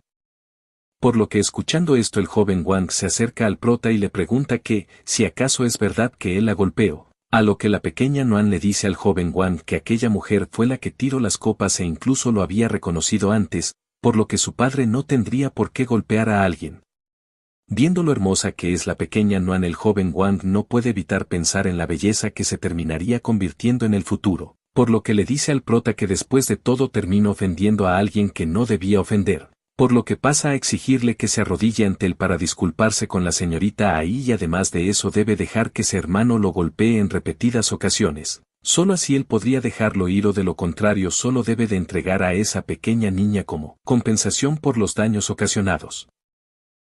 Por lo que escuchando esto el joven Wang se acerca al prota y le pregunta que, si acaso es verdad que él la golpeó, a lo que la pequeña Noan le dice al joven Wang que aquella mujer fue la que tiró las copas e incluso lo había reconocido antes, por lo que su padre no tendría por qué golpear a alguien. Viendo lo hermosa que es la pequeña Noan el joven Wang no puede evitar pensar en la belleza que se terminaría convirtiendo en el futuro, por lo que le dice al prota que después de todo terminó ofendiendo a alguien que no debía ofender, por lo que pasa a exigirle que se arrodille ante él para disculparse con la señorita Ai y además de eso debe dejar que su hermano lo golpee en repetidas ocasiones. Solo así él podría dejarlo ir o de lo contrario solo debe de entregar a esa pequeña niña como compensación por los daños ocasionados.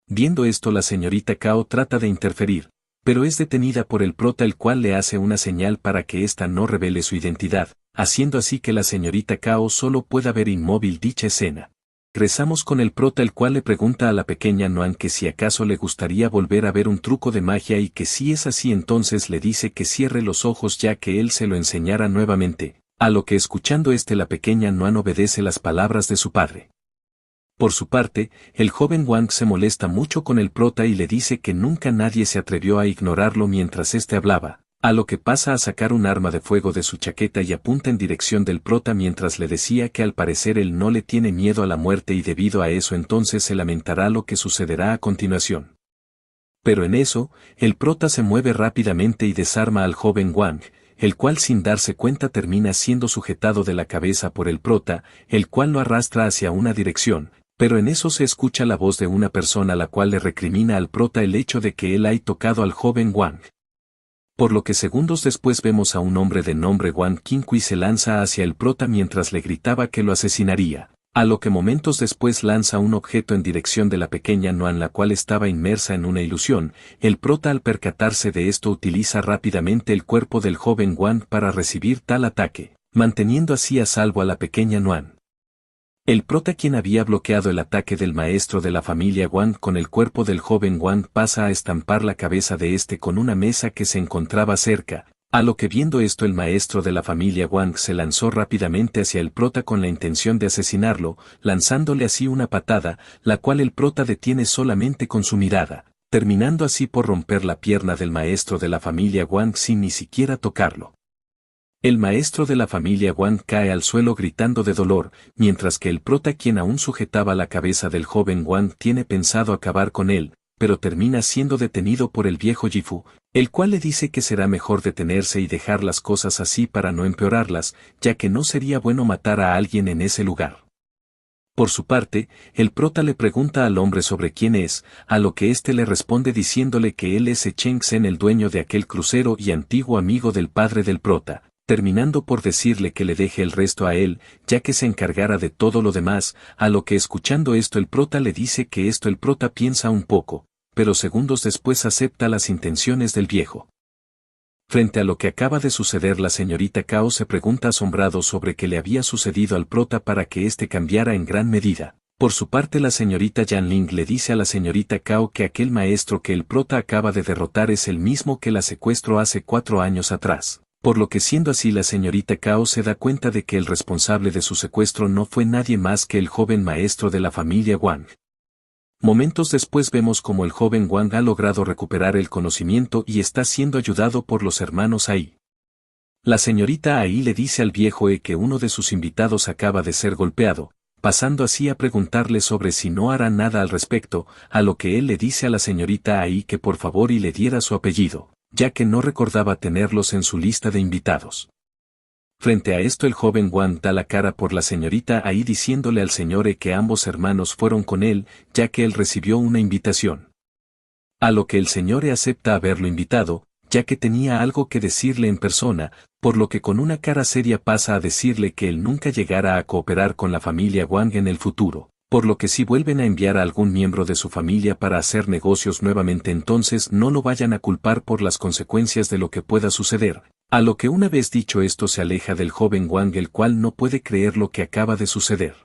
Viendo esto la señorita Cao trata de interferir, pero es detenida por el prota el cual le hace una señal para que ésta no revele su identidad, haciendo así que la señorita Cao solo pueda ver inmóvil dicha escena. Regresamos con el prota el cual le pregunta a la pequeña Noan que si acaso le gustaría volver a ver un truco de magia y que si es así entonces le dice que cierre los ojos ya que él se lo enseñara nuevamente, a lo que escuchando la pequeña Noan obedece las palabras de su padre. Por su parte, el joven Wang se molesta mucho con el prota y le dice que nunca nadie se atrevió a ignorarlo mientras éste hablaba, a lo que pasa a sacar un arma de fuego de su chaqueta y apunta en dirección del prota mientras le decía que al parecer él no le tiene miedo a la muerte y debido a eso entonces se lamentará lo que sucederá a continuación. Pero en eso, el prota se mueve rápidamente y desarma al joven Wang, el cual sin darse cuenta termina siendo sujetado de la cabeza por el prota, el cual lo arrastra hacia una dirección. Pero en eso se escucha la voz de una persona la cual le recrimina al prota el hecho de que él haya tocado al joven Wang. Por lo que segundos después vemos a un hombre de nombre Wang Qingqi se lanza hacia el prota mientras le gritaba que lo asesinaría, a lo que momentos después lanza un objeto en dirección de la pequeña Noan la cual estaba inmersa en una ilusión. El prota al percatarse de esto utiliza rápidamente el cuerpo del joven Wang para recibir tal ataque, manteniendo así a salvo a la pequeña Noan. El prota quien había bloqueado el ataque del maestro de la familia Wang con el cuerpo del joven Wang pasa a estampar la cabeza de este con una mesa que se encontraba cerca, a lo que viendo esto el maestro de la familia Wang se lanzó rápidamente hacia el prota con la intención de asesinarlo, lanzándole así una patada, la cual el prota detiene solamente con su mirada, terminando así por romper la pierna del maestro de la familia Wang sin ni siquiera tocarlo. El maestro de la familia Wang cae al suelo gritando de dolor, mientras que el prota, quien aún sujetaba la cabeza del joven Wang, tiene pensado acabar con él, pero termina siendo detenido por el viejo Yifu, el cual le dice que será mejor detenerse y dejar las cosas así para no empeorarlas, ya que no sería bueno matar a alguien en ese lugar. Por su parte, el prota le pregunta al hombre sobre quién es, a lo que éste le responde diciéndole que él es Cheng Sen, el dueño de aquel crucero y antiguo amigo del padre del prota, terminando por decirle que le deje el resto a él, ya que se encargara de todo lo demás, a lo que escuchando esto el prota le dice que esto el prota piensa un poco, pero segundos después acepta las intenciones del viejo. Frente a lo que acaba de suceder, la señorita Cao se pregunta asombrado sobre qué le había sucedido al prota para que éste cambiara en gran medida. Por su parte, la señorita Yanling le dice a la señorita Cao que aquel maestro que el prota acaba de derrotar es el mismo que la secuestró hace 4 años atrás. Por lo que siendo así, la señorita Cao se da cuenta de que el responsable de su secuestro no fue nadie más que el joven maestro de la familia Wang. Momentos después vemos como el joven Wang ha logrado recuperar el conocimiento y está siendo ayudado por los hermanos Ai. La señorita Ai le dice al viejo que uno de sus invitados acaba de ser golpeado, pasando así a preguntarle sobre si no hará nada al respecto, a lo que él le dice a la señorita Ai que por favor y le diera su apellido, ya que no recordaba tenerlos en su lista de invitados. Frente a esto, el joven Wang da la cara por la señorita Ai diciéndole al señor que ambos hermanos fueron con él, ya que él recibió una invitación. A lo que el señor acepta haberlo invitado, ya que tenía algo que decirle en persona, por lo que con una cara seria pasa a decirle que él nunca llegará a cooperar con la familia Wang en el futuro, por lo que si vuelven a enviar a algún miembro de su familia para hacer negocios nuevamente, entonces no lo vayan a culpar por las consecuencias de lo que pueda suceder. A lo que una vez dicho esto se aleja del joven Wang, el cual no puede creer lo que acaba de suceder.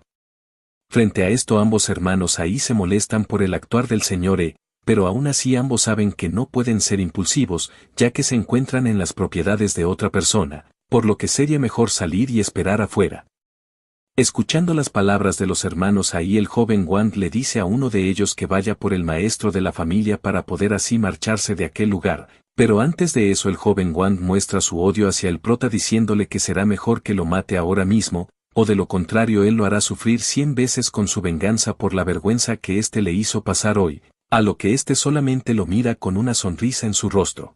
Frente a esto, ambos hermanos ahí se molestan por el actuar del señor pero aún así ambos saben que no pueden ser impulsivos, ya que se encuentran en las propiedades de otra persona, por lo que sería mejor salir y esperar afuera. Escuchando las palabras de los hermanos ahí, el joven Wang le dice a uno de ellos que vaya por el maestro de la familia para poder así marcharse de aquel lugar. Pero antes de eso, el joven Wang muestra su odio hacia el prota diciéndole que será mejor que lo mate ahora mismo, o de lo contrario él lo hará sufrir 100 veces con su venganza por la vergüenza que éste le hizo pasar hoy, a lo que éste solamente lo mira con una sonrisa en su rostro.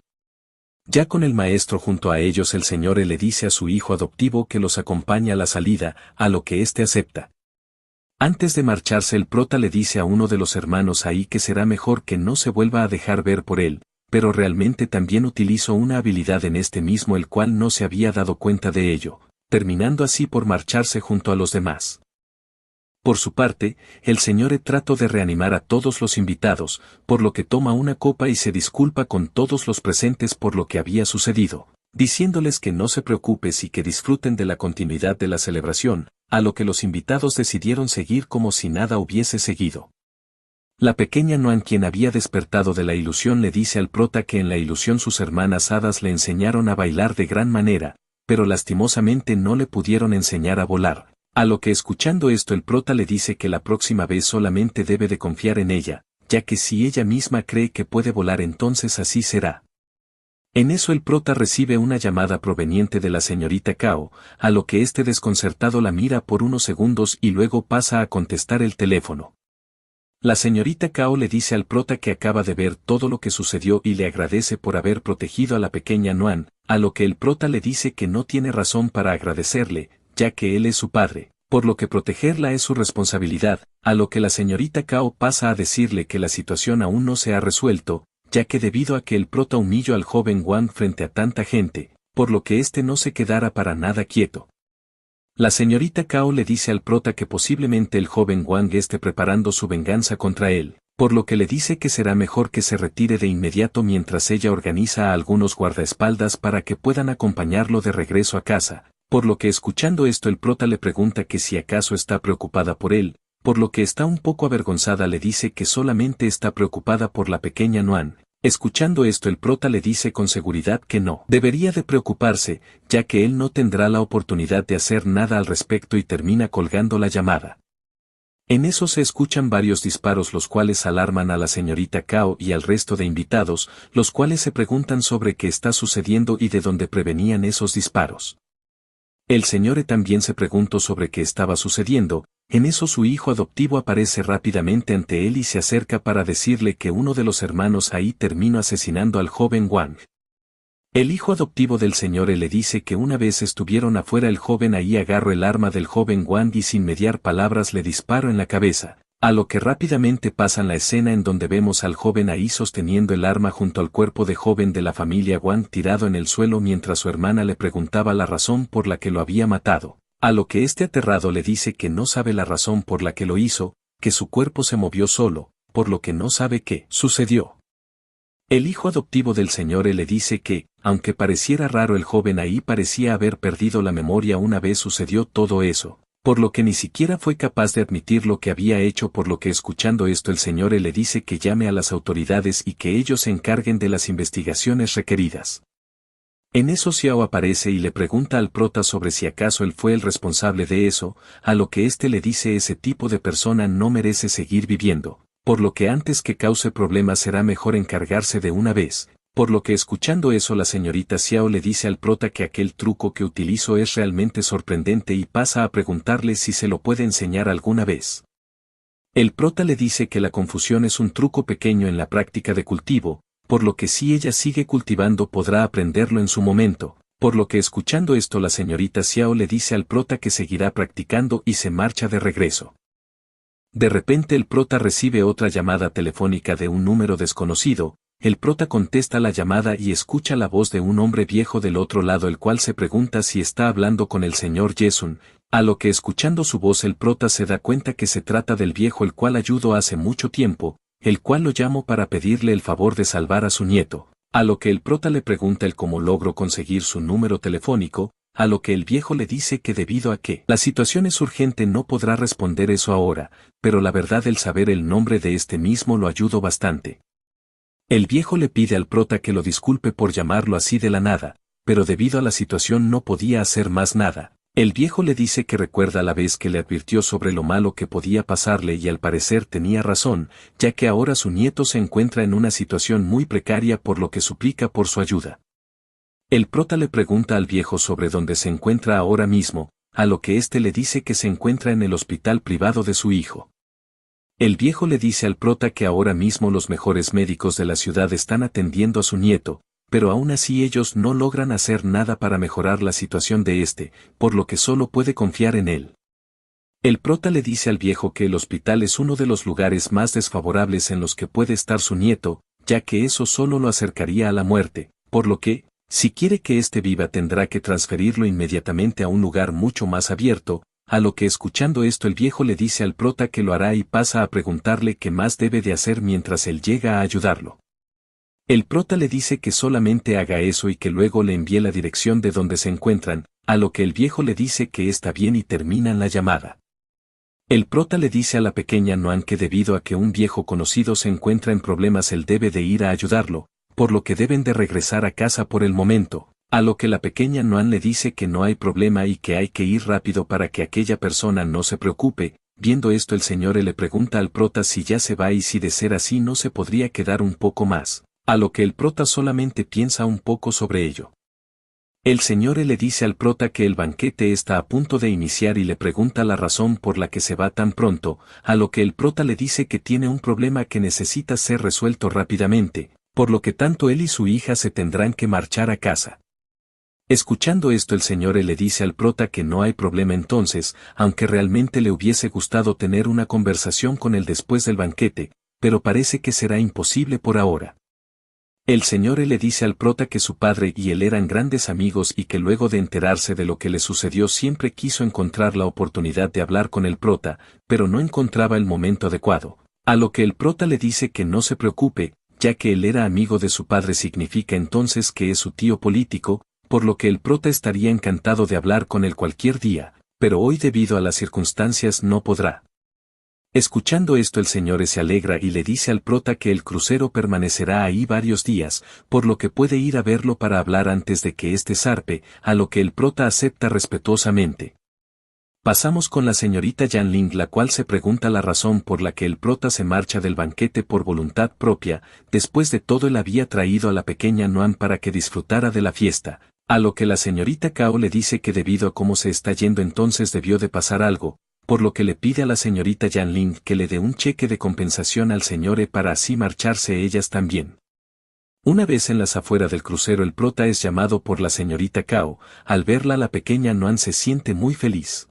Ya con el maestro junto a ellos, el señor le dice a su hijo adoptivo que los acompañe a la salida, a lo que éste acepta. Antes de marcharse, el prota le dice a uno de los hermanos ahí que será mejor que no se vuelva a dejar ver por él, pero realmente también utilizó una habilidad en este mismo el cual no se había dado cuenta de ello, terminando así por marcharse junto a los demás. Por su parte, el señor trató de reanimar a todos los invitados, por lo que toma una copa y se disculpa con todos los presentes por lo que había sucedido, diciéndoles que no se preocupen y que disfruten de la continuidad de la celebración, a lo que los invitados decidieron seguir como si nada hubiese seguido. La pequeña Nuan, quien había despertado de la ilusión, le dice al prota que en la ilusión sus hermanas hadas le enseñaron a bailar de gran manera, pero lastimosamente no le pudieron enseñar a volar, a lo que escuchando esto el prota le dice que la próxima vez solamente debe de confiar en ella, ya que si ella misma cree que puede volar entonces así será. En eso el prota recibe una llamada proveniente de la señorita Cao, a lo que este desconcertado la mira por unos segundos y luego pasa a contestar el teléfono. La señorita Cao le dice al prota que acaba de ver todo lo que sucedió y le agradece por haber protegido a la pequeña Nuan, a lo que el prota le dice que no tiene razón para agradecerle, ya que él es su padre, por lo que protegerla es su responsabilidad, a lo que la señorita Cao pasa a decirle que la situación aún no se ha resuelto, ya que debido a que el prota humilló al joven Wang frente a tanta gente, por lo que éste no se quedara para nada quieto. La señorita Cao le dice al prota que posiblemente el joven Wang esté preparando su venganza contra él, por lo que le dice que será mejor que se retire de inmediato mientras ella organiza a algunos guardaespaldas para que puedan acompañarlo de regreso a casa, por lo que escuchando esto el prota le pregunta que si acaso está preocupada por él, por lo que está un poco avergonzada le dice que solamente está preocupada por la pequeña Nuan. Escuchando esto el prota le dice con seguridad que no debería de preocuparse, ya que él no tendrá la oportunidad de hacer nada al respecto y termina colgando la llamada. En eso se escuchan varios disparos los cuales alarman a la señorita Cao y al resto de invitados, los cuales se preguntan sobre qué está sucediendo y de dónde prevenían esos disparos. El señor E también se preguntó sobre qué estaba sucediendo. En eso su hijo adoptivo aparece rápidamente ante él y se acerca para decirle que uno de los hermanos ahí terminó asesinando al joven Wang. El hijo adoptivo del señor E le dice que una vez estuvieron afuera, el joven ahí agarró el arma del joven Wang y sin mediar palabras le disparó en la cabeza, a lo que rápidamente pasan la escena en donde vemos al joven ahí sosteniendo el arma junto al cuerpo de joven de la familia Wang tirado en el suelo mientras su hermana le preguntaba la razón por la que lo había matado, a lo que este aterrado le dice que no sabe la razón por la que lo hizo, que su cuerpo se movió solo, por lo que no sabe qué sucedió. El hijo adoptivo del señor E le dice que, aunque pareciera raro, el joven ahí parecía haber perdido la memoria una vez sucedió todo eso, por lo que ni siquiera fue capaz de admitir lo que había hecho, por lo que escuchando esto el señor E le dice que llame a las autoridades y que ellos se encarguen de las investigaciones requeridas. En eso Xiao aparece y le pregunta al prota sobre si acaso él fue el responsable de eso, a lo que éste le dice ese tipo de persona no merece seguir viviendo, por lo que antes que cause problemas será mejor encargarse de una vez, por lo que escuchando eso la señorita Xiao le dice al prota que aquel truco que utilizó es realmente sorprendente y pasa a preguntarle si se lo puede enseñar alguna vez. El prota le dice que la confusión es un truco pequeño en la práctica de cultivo, por lo que si ella sigue cultivando podrá aprenderlo en su momento, por lo que escuchando esto la señorita Xiao le dice al prota que seguirá practicando y se marcha de regreso. De repente el prota recibe otra llamada telefónica de un número desconocido. El prota contesta la llamada y escucha la voz de un hombre viejo del otro lado, el cual se pregunta si está hablando con el señor Yesun, a lo que escuchando su voz el prota se da cuenta que se trata del viejo el cual ayudó hace mucho tiempo, el cual lo llamó para pedirle el favor de salvar a su nieto, a lo que el prota le pregunta el cómo logró conseguir su número telefónico, a lo que el viejo le dice que debido a que la situación es urgente no podrá responder eso ahora, pero la verdad el saber el nombre de este mismo lo ayudó bastante. El viejo le pide al prota que lo disculpe por llamarlo así de la nada, pero debido a la situación no podía hacer más nada. El viejo le dice que recuerda la vez que le advirtió sobre lo malo que podía pasarle y al parecer tenía razón, ya que ahora su nieto se encuentra en una situación muy precaria, por lo que suplica por su ayuda. El prota le pregunta al viejo sobre dónde se encuentra ahora mismo, a lo que éste le dice que se encuentra en el hospital privado de su hijo. El viejo le dice al prota que ahora mismo los mejores médicos de la ciudad están atendiendo a su nieto, pero aún así ellos no logran hacer nada para mejorar la situación de este, por lo que solo puede confiar en él. El prota le dice al viejo que el hospital es uno de los lugares más desfavorables en los que puede estar su nieto, ya que eso solo lo acercaría a la muerte, por lo que, si quiere que éste viva tendrá que transferirlo inmediatamente a un lugar mucho más abierto, a lo que escuchando esto el viejo le dice al prota que lo hará y pasa a preguntarle qué más debe de hacer mientras él llega a ayudarlo. El prota le dice que solamente haga eso y que luego le envíe la dirección de donde se encuentran, a lo que el viejo le dice que está bien y terminan la llamada. El prota le dice a la pequeña Noan que debido a que un viejo conocido se encuentra en problemas él debe de ir a ayudarlo, por lo que deben de regresar a casa por el momento, a lo que la pequeña Noan le dice que no hay problema y que hay que ir rápido para que aquella persona no se preocupe. Viendo esto el señor le pregunta al prota si ya se va y si de ser así no se podría quedar un poco más, a lo que el prota solamente piensa un poco sobre ello. El señor le dice al prota que el banquete está a punto de iniciar y le pregunta la razón por la que se va tan pronto, a lo que el prota le dice que tiene un problema que necesita ser resuelto rápidamente, por lo que tanto él y su hija se tendrán que marchar a casa. Escuchando esto el señor le dice al prota que no hay problema entonces, aunque realmente le hubiese gustado tener una conversación con él después del banquete, pero parece que será imposible por ahora. El señor le dice al prota que su padre y él eran grandes amigos y que luego de enterarse de lo que le sucedió siempre quiso encontrar la oportunidad de hablar con el prota, pero no encontraba el momento adecuado, a lo que el prota le dice que no se preocupe, ya que él era amigo de su padre significa entonces que es su tío político, por lo que el prota estaría encantado de hablar con él cualquier día, pero hoy debido a las circunstancias no podrá. Escuchando esto el señor se alegra y le dice al prota que el crucero permanecerá ahí varios días, por lo que puede ir a verlo para hablar antes de que éste zarpe, a lo que el prota acepta respetuosamente. Pasamos con la señorita Yan Ling, la cual se pregunta la razón por la que el prota se marcha del banquete por voluntad propia. Después de todo él había traído a la pequeña Noan para que disfrutara de la fiesta, A lo que la señorita Cao le dice que debido a cómo se está yendo entonces debió de pasar algo, por lo que le pide a la señorita Yanling que le dé un cheque de compensación al señor E para así marcharse ellas también. Una vez en las afueras del crucero el prota es llamado por la señorita Cao, al verla la pequeña Noan se siente muy feliz.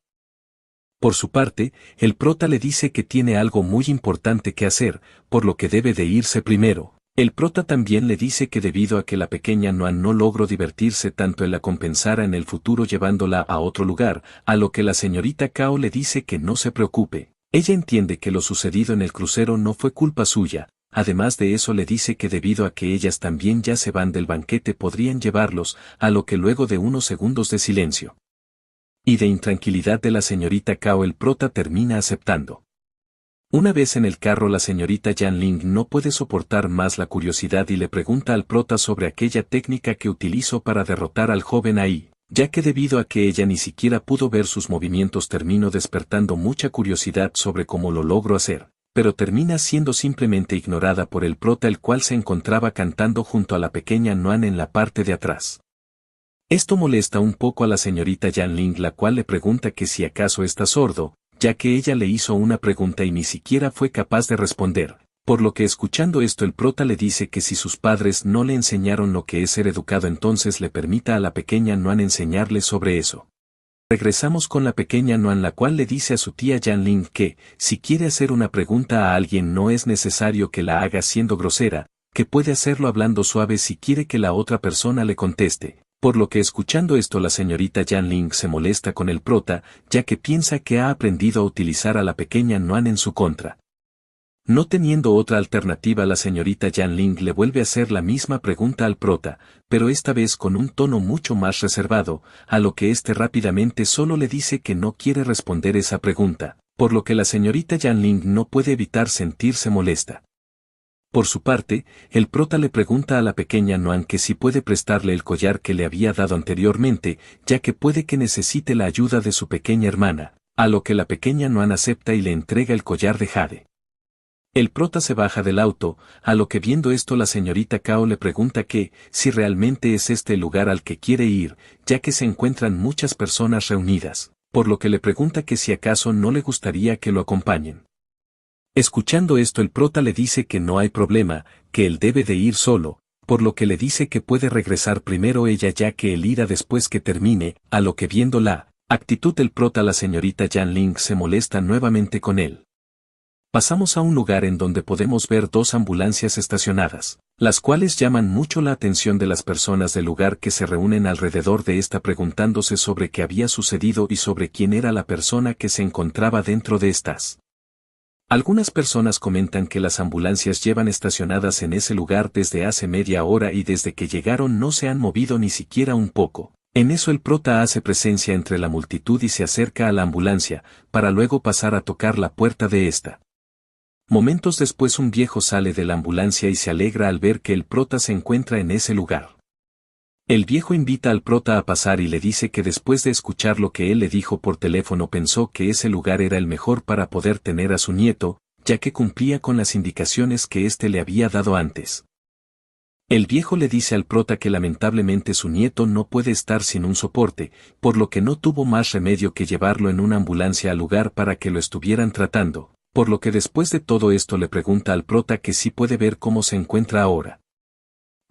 Por su parte, el prota le dice que tiene algo muy importante que hacer, por lo que debe de irse primero. El prota también le dice que debido a que la pequeña Noan no logró divertirse tanto él la compensará en el futuro llevándola a otro lugar, a lo que la señorita Cao le dice que no se preocupe. Ella entiende que lo sucedido en el crucero no fue culpa suya, además de eso le dice que debido a que ellas también ya se van del banquete podrían llevarlos, a lo que luego de unos segundos de silencio y de intranquilidad de la señorita Cao el prota termina aceptando. Una vez en el carro la señorita Yanling no puede soportar más la curiosidad y le pregunta al prota sobre aquella técnica que utilizó para derrotar al joven ahí, ya que debido a que ella ni siquiera pudo ver sus movimientos terminó despertando mucha curiosidad sobre cómo lo logró hacer, pero termina siendo simplemente ignorada por el prota el cual se encontraba cantando junto a la pequeña Noan en la parte de atrás. Esto molesta un poco a la señorita Yanling la cual le pregunta que si acaso está sordo, ya que ella le hizo una pregunta y ni siquiera fue capaz de responder, por lo que escuchando esto el prota le dice que si sus padres no le enseñaron lo que es ser educado entonces le permita a la pequeña Noan enseñarle sobre eso. Regresamos con la pequeña Noan la cual le dice a su tía Yanling que, si quiere hacer una pregunta a alguien no es necesario que la haga siendo grosera, que puede hacerlo hablando suave si quiere que la otra persona le conteste. Por lo que escuchando esto la señorita Yanling se molesta con el prota, ya que piensa que ha aprendido a utilizar a la pequeña Noan en su contra. No teniendo otra alternativa la señorita Yanling le vuelve a hacer la misma pregunta al prota, pero esta vez con un tono mucho más reservado, a lo que éste rápidamente solo le dice que no quiere responder esa pregunta, por lo que la señorita Yanling no puede evitar sentirse molesta. Por su parte, el prota le pregunta a la pequeña Noan que si puede prestarle el collar que le había dado anteriormente, ya que puede que necesite la ayuda de su pequeña hermana, a lo que la pequeña Noan acepta y le entrega el collar de jade. El prota se baja del auto, a lo que viendo esto la señorita Cao le pregunta que, si realmente es este el lugar al que quiere ir, ya que se encuentran muchas personas reunidas, por lo que le pregunta que si acaso no le gustaría que lo acompañen. Escuchando esto el prota le dice que no hay problema, que él debe de ir solo, por lo que le dice que puede regresar primero ella ya que él irá después que termine, a lo que viendo la actitud del prota la señorita Yanling se molesta nuevamente con él. Pasamos a un lugar en donde podemos ver dos ambulancias estacionadas, las cuales llaman mucho la atención de las personas del lugar que se reúnen alrededor de esta preguntándose sobre qué había sucedido y sobre quién era la persona que se encontraba dentro de estas. Algunas personas comentan que las ambulancias llevan estacionadas en ese lugar desde hace media hora y desde que llegaron no se han movido ni siquiera un poco. En eso el prota hace presencia entre la multitud y se acerca a la ambulancia, para luego pasar a tocar la puerta de esta. Momentos después un viejo sale de la ambulancia y se alegra al ver que el prota se encuentra en ese lugar. El viejo invita al prota a pasar y le dice que después de escuchar lo que él le dijo por teléfono pensó que ese lugar era el mejor para poder tener a su nieto, ya que cumplía con las indicaciones que éste le había dado antes. El viejo le dice al prota que lamentablemente su nieto no puede estar sin un soporte, por lo que no tuvo más remedio que llevarlo en una ambulancia al lugar para que lo estuvieran tratando, por lo que después de todo esto le pregunta al prota que sí puede ver cómo se encuentra ahora.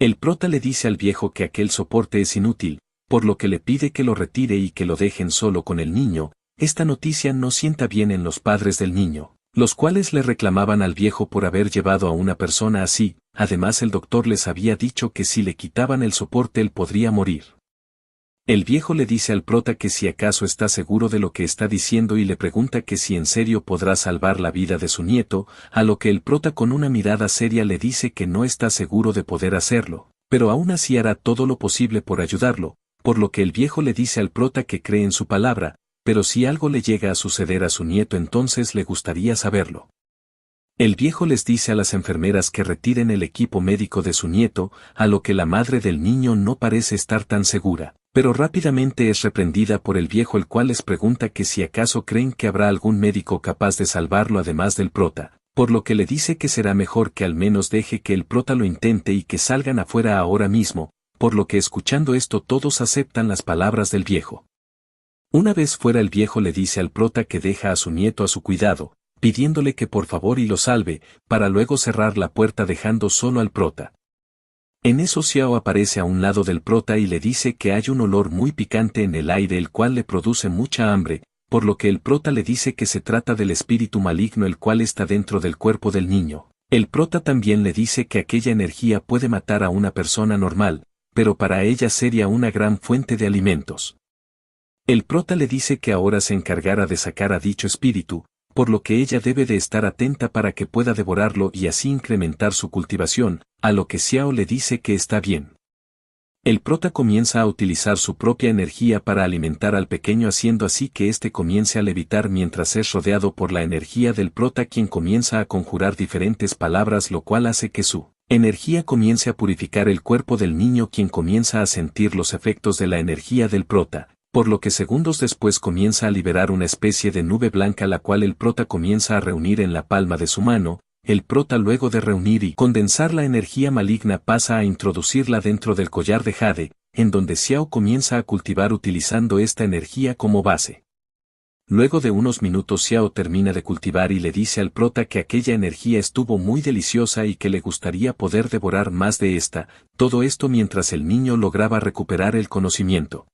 El prota le dice al viejo que aquel soporte es inútil, por lo que le pide que lo retire y que lo dejen solo con el niño. Esta noticia no sienta bien en los padres del niño, los cuales le reclamaban al viejo por haber llevado a una persona así, además el doctor les había dicho que si le quitaban el soporte él podría morir. El viejo le dice al prota que si acaso está seguro de lo que está diciendo y le pregunta que si en serio podrá salvar la vida de su nieto, a lo que el prota con una mirada seria le dice que no está seguro de poder hacerlo, pero aún así hará todo lo posible por ayudarlo, por lo que el viejo le dice al prota que cree en su palabra, pero si algo le llega a suceder a su nieto entonces le gustaría saberlo. El viejo les dice a las enfermeras que retiren el equipo médico de su nieto, a lo que la madre del niño no parece estar tan segura, pero rápidamente es reprendida por el viejo el cual les pregunta que si acaso creen que habrá algún médico capaz de salvarlo además del prota, por lo que le dice que será mejor que al menos deje que el prota lo intente y que salgan afuera ahora mismo, por lo que escuchando esto todos aceptan las palabras del viejo. Una vez fuera el viejo le dice al prota que deja a su nieto a su cuidado, pidiéndole que por favor y lo salve, para luego cerrar la puerta dejando solo al prota. En eso Xiao aparece a un lado del prota y le dice que hay un olor muy picante en el aire el cual le produce mucha hambre, por lo que el prota le dice que se trata del espíritu maligno el cual está dentro del cuerpo del niño. El prota también le dice que aquella energía puede matar a una persona normal, pero para ella sería una gran fuente de alimentos. El prota le dice que ahora se encargará de sacar a dicho espíritu, por lo que ella debe de estar atenta para que pueda devorarlo y así incrementar su cultivación, a lo que Xiao le dice que está bien. El prota comienza a utilizar su propia energía para alimentar al pequeño haciendo así que éste comience a levitar mientras es rodeado por la energía del prota quien comienza a conjurar diferentes palabras lo cual hace que su energía comience a purificar el cuerpo del niño quien comienza a sentir los efectos de la energía del prota, por lo que segundos después comienza a liberar una especie de nube blanca la cual el prota comienza a reunir en la palma de su mano. El prota luego de reunir y condensar la energía maligna pasa a introducirla dentro del collar de jade, en donde Xiao comienza a cultivar utilizando esta energía como base. Luego de unos minutos Xiao termina de cultivar y le dice al prota que aquella energía estuvo muy deliciosa y que le gustaría poder devorar más de esta, todo esto mientras el niño lograba recuperar el conocimiento.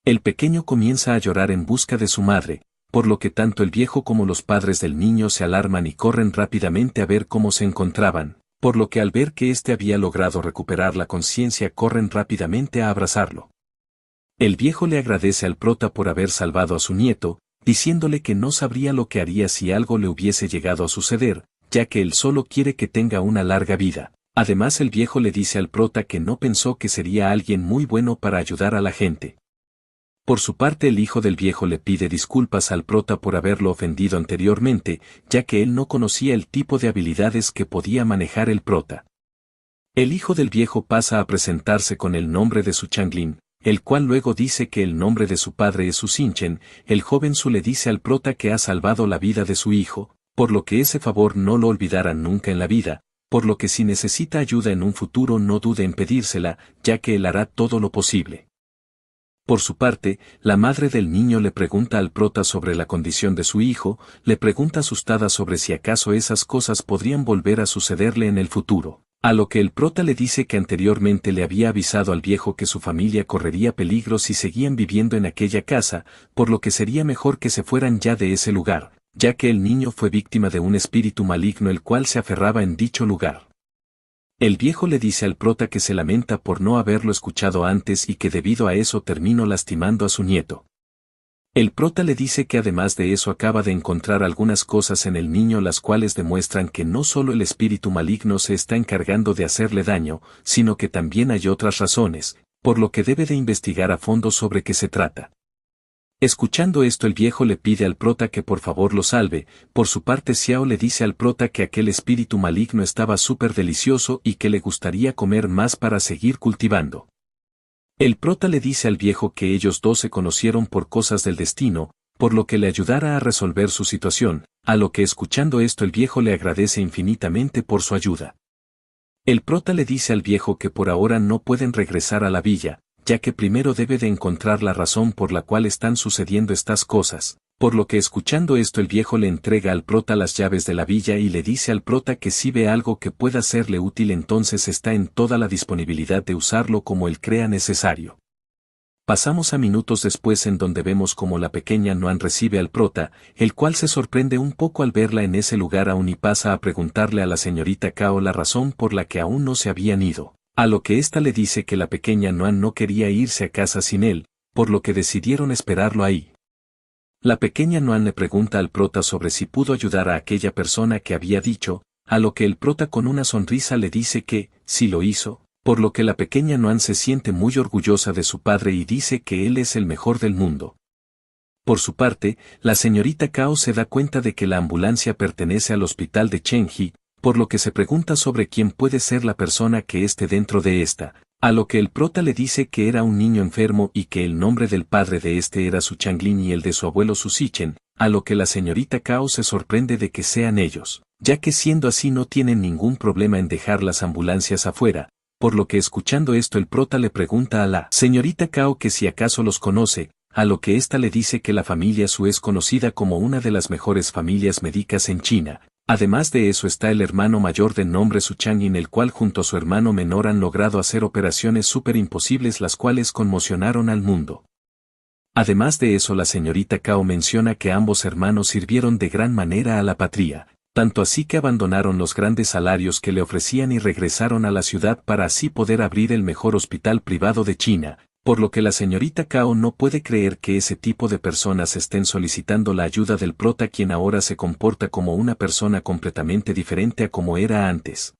El pequeño comienza a llorar en busca de su madre, por lo que tanto el viejo como los padres del niño se alarman y corren rápidamente a ver cómo se encontraban, por lo que al ver que éste había logrado recuperar la conciencia corren rápidamente a abrazarlo. El viejo le agradece al prota por haber salvado a su nieto, diciéndole que no sabría lo que haría si algo le hubiese llegado a suceder, ya que él solo quiere que tenga una larga vida. Además el viejo le dice al prota que no pensó que sería alguien muy bueno para ayudar a la gente. Por su parte el hijo del viejo le pide disculpas al prota por haberlo ofendido anteriormente, ya que él no conocía el tipo de habilidades que podía manejar el prota. El hijo del viejo pasa a presentarse con el nombre de su Changlin, el cual luego dice que el nombre de su padre es su Xinchen. El joven Su le dice al prota que ha salvado la vida de su hijo, por lo que ese favor no lo olvidará nunca en la vida, por lo que si necesita ayuda en un futuro no dude en pedírsela, ya que él hará todo lo posible. Por su parte, la madre del niño le pregunta al prota sobre la condición de su hijo, le pregunta asustada sobre si acaso esas cosas podrían volver a sucederle en el futuro, a lo que el prota le dice que anteriormente le había avisado al viejo que su familia correría peligro si seguían viviendo en aquella casa, por lo que sería mejor que se fueran ya de ese lugar, ya que el niño fue víctima de un espíritu maligno el cual se aferraba en dicho lugar. El viejo le dice al prota que se lamenta por no haberlo escuchado antes y que debido a eso terminó lastimando a su nieto. El prota le dice que además de eso acaba de encontrar algunas cosas en el niño las cuales demuestran que no solo el espíritu maligno se está encargando de hacerle daño, sino que también hay otras razones, por lo que debe de investigar a fondo sobre qué se trata. Escuchando esto el viejo le pide al prota que por favor lo salve. Por su parte Xiao le dice al prota que aquel espíritu maligno estaba súper delicioso y que le gustaría comer más para seguir cultivando. El prota le dice al viejo que ellos dos se conocieron por cosas del destino, por lo que le ayudara a resolver su situación, a lo que escuchando esto el viejo le agradece infinitamente por su ayuda. El prota le dice al viejo que por ahora no pueden regresar a la villa, ya que primero debe de encontrar la razón por la cual están sucediendo estas cosas, por lo que escuchando esto el viejo le entrega al prota las llaves de la villa y le dice al prota que si ve algo que pueda serle útil entonces está en toda la disponibilidad de usarlo como él crea necesario. Pasamos a minutos después en donde vemos como la pequeña Noan recibe al prota, el cual se sorprende un poco al verla en ese lugar aún y pasa a preguntarle a la señorita Cao la razón por la que aún no se habían ido. A lo que ésta le dice que la pequeña Noan no quería irse a casa sin él, por lo que decidieron esperarlo ahí. La pequeña Noan le pregunta al prota sobre si pudo ayudar a aquella persona que había dicho, a lo que el prota con una sonrisa le dice que, sí lo hizo, por lo que la pequeña Noan se siente muy orgullosa de su padre y dice que él es el mejor del mundo. Por su parte, la señorita Cao se da cuenta de que la ambulancia pertenece al hospital de Chenji, por lo que se pregunta sobre quién puede ser la persona que esté dentro de esta, a lo que el prota le dice que era un niño enfermo y que el nombre del padre de este era su Changlin y el de su abuelo su Xichen, a lo que la señorita Cao se sorprende de que sean ellos, ya que siendo así no tienen ningún problema en dejar las ambulancias afuera, por lo que escuchando esto el prota le pregunta a la señorita Cao que si acaso los conoce, a lo que ésta le dice que la familia Su es conocida como una de las mejores familias médicas en China. Además de eso está el hermano mayor de nombre Su Chang en el cual junto a su hermano menor han logrado hacer operaciones súper imposibles las cuales conmocionaron al mundo. Además de eso la señorita Cao menciona que ambos hermanos sirvieron de gran manera a la patria, tanto así que abandonaron los grandes salarios que le ofrecían y regresaron a la ciudad para así poder abrir el mejor hospital privado de China, por lo que la señorita Cao no puede creer que ese tipo de personas estén solicitando la ayuda del prota quien ahora se comporta como una persona completamente diferente a como era antes.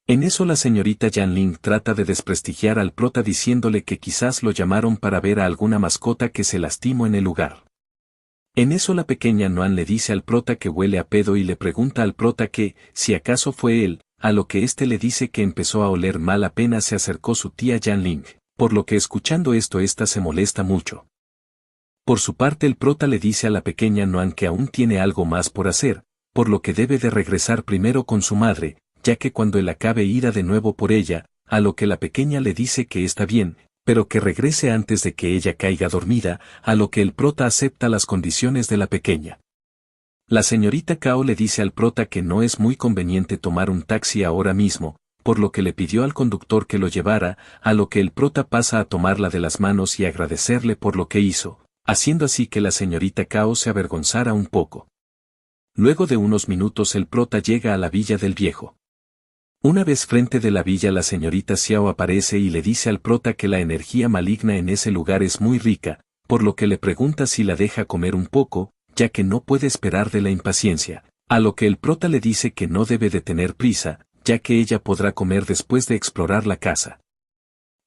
En eso la señorita Yan Ling trata de desprestigiar al prota diciéndole que quizás lo llamaron para ver a alguna mascota que se lastimó en el lugar. En eso la pequeña Noan le dice al prota que huele a pedo y le pregunta al prota que, si acaso fue él, a lo que éste le dice que empezó a oler mal apenas se acercó su tía Yan Ling, por lo que escuchando esto ésta se molesta mucho. Por su parte el prota le dice a la pequeña Noan que aún tiene algo más por hacer, por lo que debe de regresar primero con su madre, ya que cuando él acabe irá de nuevo por ella, a lo que la pequeña le dice que está bien, pero que regrese antes de que ella caiga dormida, a lo que el prota acepta las condiciones de la pequeña. La señorita Cao le dice al prota que no es muy conveniente tomar un taxi ahora mismo, por lo que le pidió al conductor que lo llevara, a lo que el prota pasa a tomarla de las manos y agradecerle por lo que hizo, haciendo así que la señorita Cao se avergonzara un poco. Luego de unos minutos el prota llega a la villa del viejo. Una vez frente de la villa la señorita Xiao aparece y le dice al prota que la energía maligna en ese lugar es muy rica, por lo que le pregunta si la deja comer un poco, ya que no puede esperar de la impaciencia, a lo que el prota le dice que no debe de tener prisa, ya que ella podrá comer después de explorar la casa.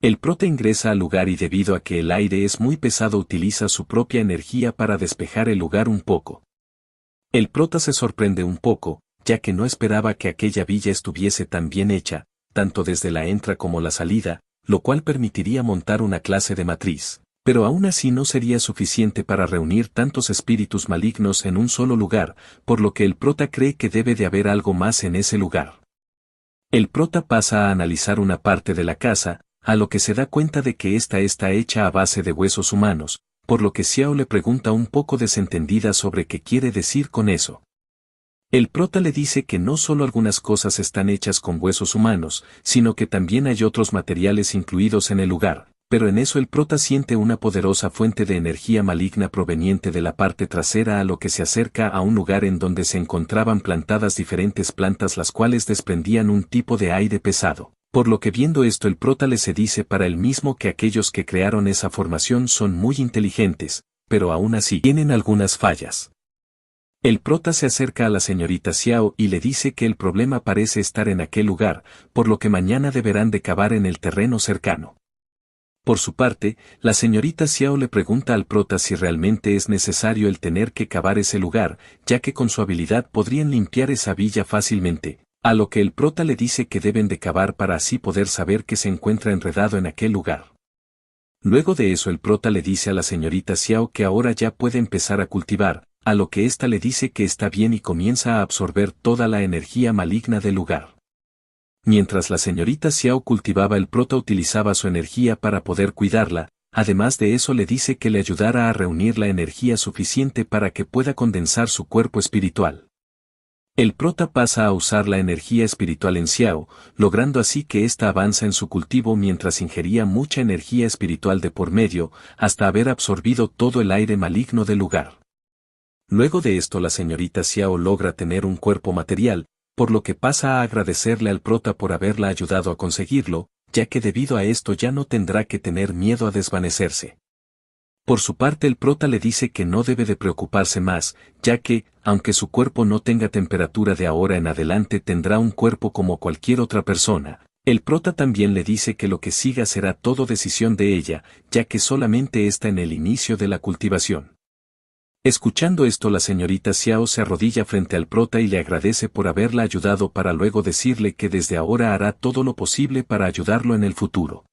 El prota ingresa al lugar y debido a que el aire es muy pesado utiliza su propia energía para despejar el lugar un poco. El prota se sorprende un poco, ya que no esperaba que aquella villa estuviese tan bien hecha, tanto desde la entrada como la salida, lo cual permitiría montar una clase de matriz, pero aún así no sería suficiente para reunir tantos espíritus malignos en un solo lugar, por lo que el prota cree que debe de haber algo más en ese lugar. El prota pasa a analizar una parte de la casa, a lo que se da cuenta de que esta está hecha a base de huesos humanos, por lo que Xiao le pregunta un poco desentendida sobre qué quiere decir con eso. El prota le dice que no solo algunas cosas están hechas con huesos humanos, sino que también hay otros materiales incluidos en el lugar, pero en eso el prota siente una poderosa fuente de energía maligna proveniente de la parte trasera a lo que se acerca a un lugar en donde se encontraban plantadas diferentes plantas las cuales desprendían un tipo de aire pesado, por lo que viendo esto el prota le se dice para él mismo que aquellos que crearon esa formación son muy inteligentes, pero aún así tienen algunas fallas. El prota se acerca a la señorita Xiao y le dice que el problema parece estar en aquel lugar, por lo que mañana deberán de cavar en el terreno cercano. Por su parte, la señorita Xiao le pregunta al prota si realmente es necesario el tener que cavar ese lugar, ya que con su habilidad podrían limpiar esa villa fácilmente, a lo que el prota le dice que deben de cavar para así poder saber que se encuentra enredado en aquel lugar. Luego de eso el prota le dice a la señorita Xiao que ahora ya puede empezar a cultivar, a lo que ésta le dice que está bien y comienza a absorber toda la energía maligna del lugar. Mientras la señorita Xiao cultivaba el prota utilizaba su energía para poder cuidarla, además de eso le dice que le ayudara a reunir la energía suficiente para que pueda condensar su cuerpo espiritual. El prota pasa a usar la energía espiritual en Xiao, logrando así que ésta avanza en su cultivo mientras ingería mucha energía espiritual de por medio, hasta haber absorbido todo el aire maligno del lugar. Luego de esto la señorita Xiao logra tener un cuerpo material, por lo que pasa a agradecerle al prota por haberla ayudado a conseguirlo, ya que debido a esto ya no tendrá que tener miedo a desvanecerse. Por su parte el prota le dice que no debe de preocuparse más, ya que, aunque su cuerpo no tenga temperatura de ahora en adelante tendrá un cuerpo como cualquier otra persona. El prota también le dice que lo que siga será todo decisión de ella, ya que solamente está en el inicio de la cultivación. Escuchando esto la señorita Xiao se arrodilla frente al prota y le agradece por haberla ayudado para luego decirle que desde ahora hará todo lo posible para ayudarlo en el futuro.